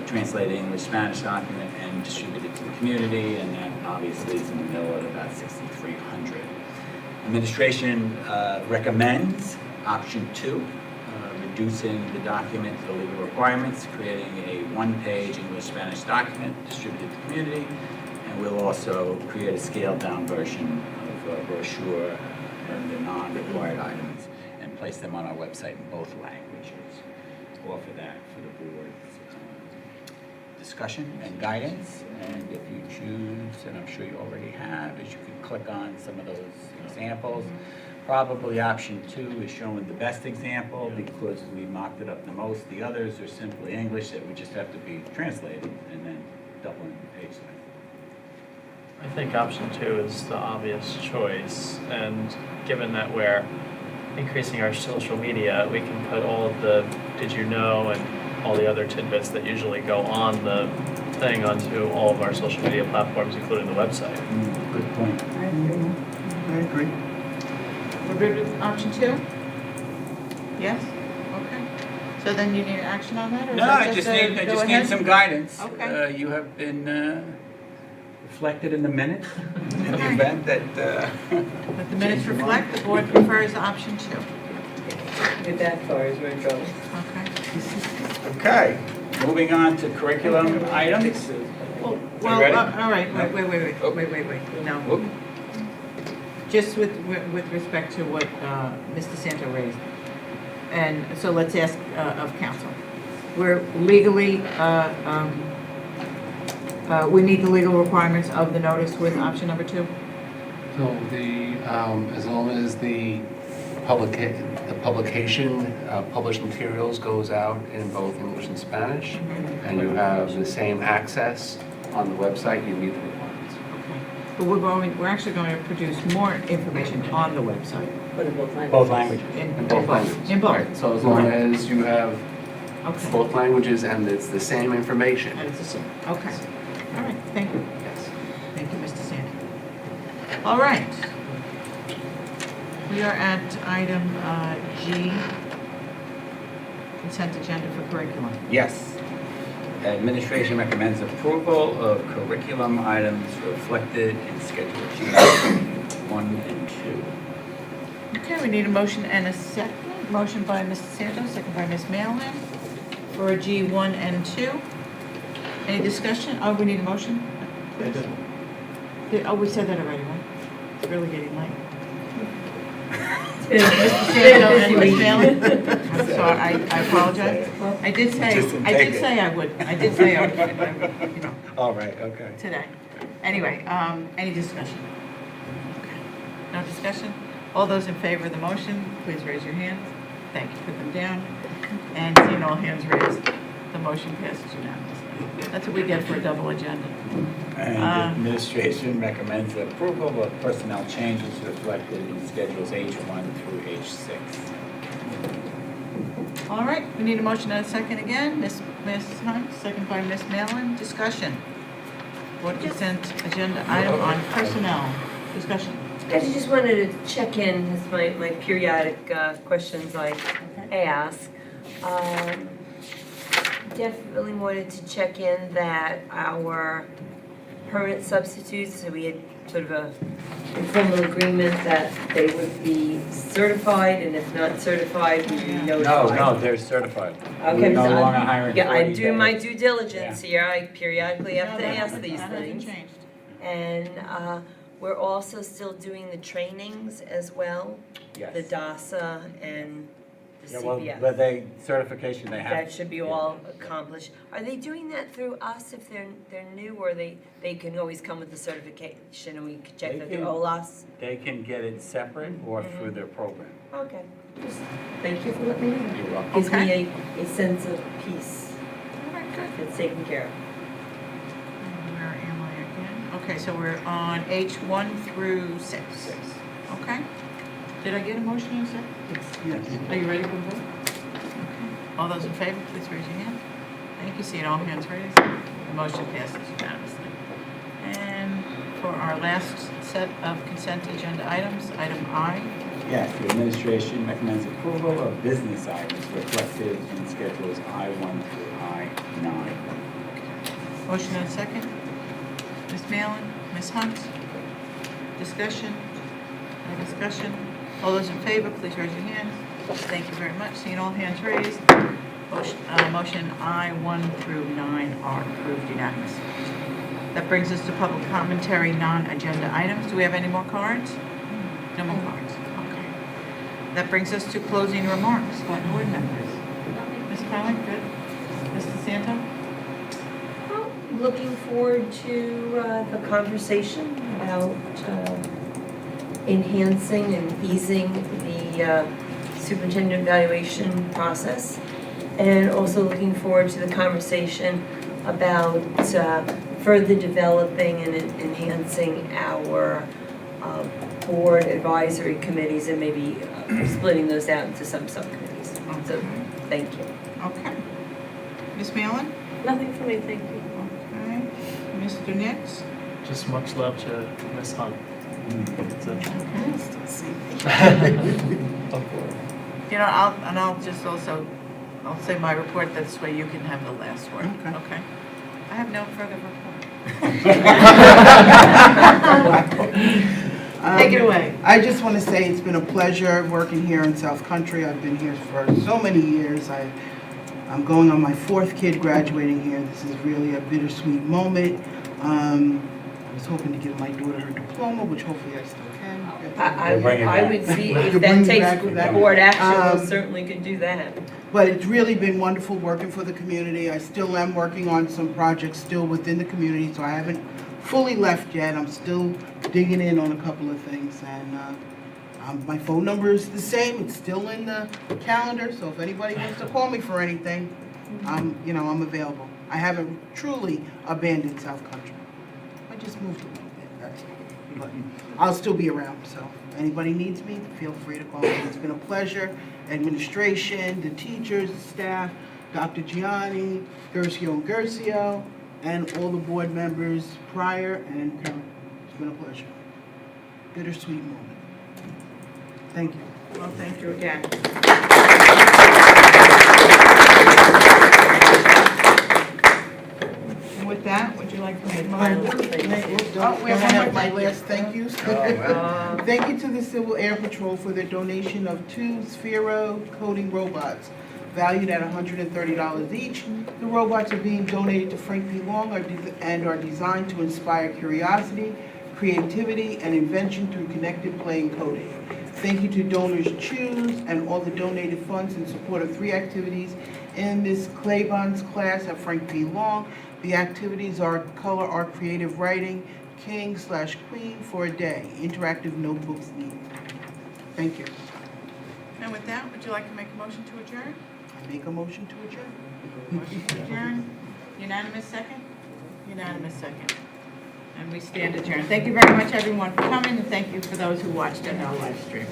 translate English-Spanish document, and distribute it to the community. And that obviously is in the middle at about $6,300. Administration recommends option 2, reducing the document to the legal requirements, creating a 1-page English-Spanish document, distributed to the community. And we'll also create a scaled-down version of a brochure and the non-required items and place them on our website in both languages. Offer that for the board's discussion and guidance. And if you choose, and I'm sure you already have, is you can click on some of those examples. Probably option 2 is showing the best example because we mocked it up the most. The others are simply English that we just have to be translated and then doubling the page size. I think option 2 is the obvious choice, and given that we're increasing our social media, we can put all of the did you know and all the other tidbits that usually go on the thing onto all of our social media platforms, including the website. Good point. I agree. We're good with option 2? Yes? Okay. So then you need action on that, or is No, that I just a need, I go just need ahead? some guidance. Okay. You have been reflected in the minutes, in the event that. Let the minutes reflect, the board prefers option 2. If that far is we're in trouble. Okay. Okay, moving on to curriculum items. Well, ready? all right, No? wait, no. Whoop. Just with respect to what Mr. Santo raised. And so let's ask of council. We're legally, we meet the legal requirements of the notice with option number 2? So as long as the publication, published materials goes out in both English and Spanish, and you have the same access on the website, you meet the requirements. But we're actually going to produce more information on the website. But in both languages. Both languages. In both languages. In both. Right, so as long Right. as you have Okay. both languages and it's the same information. And it's the same. Okay. All right, thank you. Yes. Thank you, Mr. Sandy. All right. We are at item G, consent agenda for curriculum. Yes. Administration recommends approval of curriculum items reflected in Schedule G 1 and 2. Okay, we need a motion and a second. Motion by Mr. Santos, second by Ms. Malin for G1 and 2. Any discussion? Oh, we need a motion? Oh, we said that already, right? It's really getting late. Mr. Santo and Ms. Malin? I'm sorry, I apologize. I did say I would, you know, All right, okay. today. Anyway, any discussion? Okay. No discussion? All those in favor of the motion, please raise your hands. Thank you, put them down. And seeing all hands raised, the motion passes unanimously. That's what we get for a double agenda. And administration recommends approval of personnel changes reflected in Schedules H1 through H6. All right, we need a motion and a second again. Ms. Hunt, second by Ms. Malin. Discussion. Board consent agenda item on personnel. Discussion. I just wanted to check in, as my periodic questions I ask. Definitely wanted to check in that our permanent substitutes, so we had sort of a informal agreement that they would be certified, and if not certified, we'd be notified. No, they're certified. Okay, We're no so longer hiring yeah, I 40 do my days. due diligence here, I periodically have to ask these That hasn't things. changed. And we're also still doing the trainings as well, Yes. the DASA and the Yeah, well, CPS. but they, certification they have. That should be all accomplished. Are they doing that through us if they're new, or they can always come with the certification and we can check They that through can- OLAS? They can get it separate or Mm-hmm. through their program. Okay, just thank you for letting me know. You're welcome. Gives Okay. me a sense of peace All right, good. that's taken care of. Where am I again? Okay, so we're on H1 through 6. Okay. Did I get a motion in a second? Yes. Are you ready for the vote? Okay. All those in favor, please raise your hand. Thank you. Seeing all hands raised, the motion passes unanimously. And for our last set of consent agenda items, item I. Yes, the administration recommends approval of business items reflected in Schedules I1 through I9. Motion and a second. Ms. Malin, Ms. Hunt. Discussion? No discussion? All those in favor, please raise your hands. Thank you very much. Seeing all hands raised, motion I1 through 9 are approved unanimously. That brings us to public commentary, non-agenda items. Do we have any more cards? No more cards. Okay. That brings us to closing remarks by board members. Ms. Crowley, good. Mr. Santo? Well, looking forward to the conversation about enhancing and easing the superintendent evaluation process, and also looking forward to the conversation about further developing and enhancing our board advisory committees and maybe splitting those out into some subcommittees. So, thank you. Okay. Ms. Malin? Nothing for me, thank you. Okay. Mr. Nix? Just much love to Miss Hunt. That's it. Of course. You know, I'll just also, I'll say my report, this way you can have the last word. Okay. Okay? I have no further report. Take it away. I just want to say it's been a pleasure working here in South Country. I've been here for so many years. I'm going on my 4th kid graduating here. This is really a bittersweet moment. I was hoping to give my daughter her diploma, which hopefully I still can. I would see if Could that bring it takes back with that. board action, we certainly could do that. But it's really been wonderful working for the community. I still am working on some projects still within the community, so I haven't fully left yet. I'm still digging in on a couple of things, and my phone number is the same. It's still in the calendar, so if anybody wants to call me for anything, I'm available. I haven't truly abandoned South Country. I just moved a little bit, that's all. But I'll still be around, so if anybody needs me, feel free to call me. It's been a pleasure. Administration, the teachers, the staff, Dr. Gianni, Gercio and Gercio, and all the board members prior and current. It's been a pleasure. Bittersweet moment. Thank you. Well, thank you again. And with that, would you like to make a motion? Oh, we have my last thank yous. Thank you to the Civil Air Patrol for their donation of 2 Sphero coding robots valued at $130 each. The robots are being donated to Frank P. Long and are designed to inspire curiosity, creativity, and invention through connected play and coding. Thank you to donors Choose and all the donated funds in support of 3 activities in Ms. Claiborne's class at Frank P. Long. The activities are color art creative writing, king/queen for a day, interactive notebooks needed. Thank you. And with that, would you like to make a motion to adjourn? I make a motion to adjourn. Motion to adjourn. Unanimous second? Unanimous second. And we stand adjourned. Thank you very much, everyone, for coming, and thank you for those who watched on our live stream.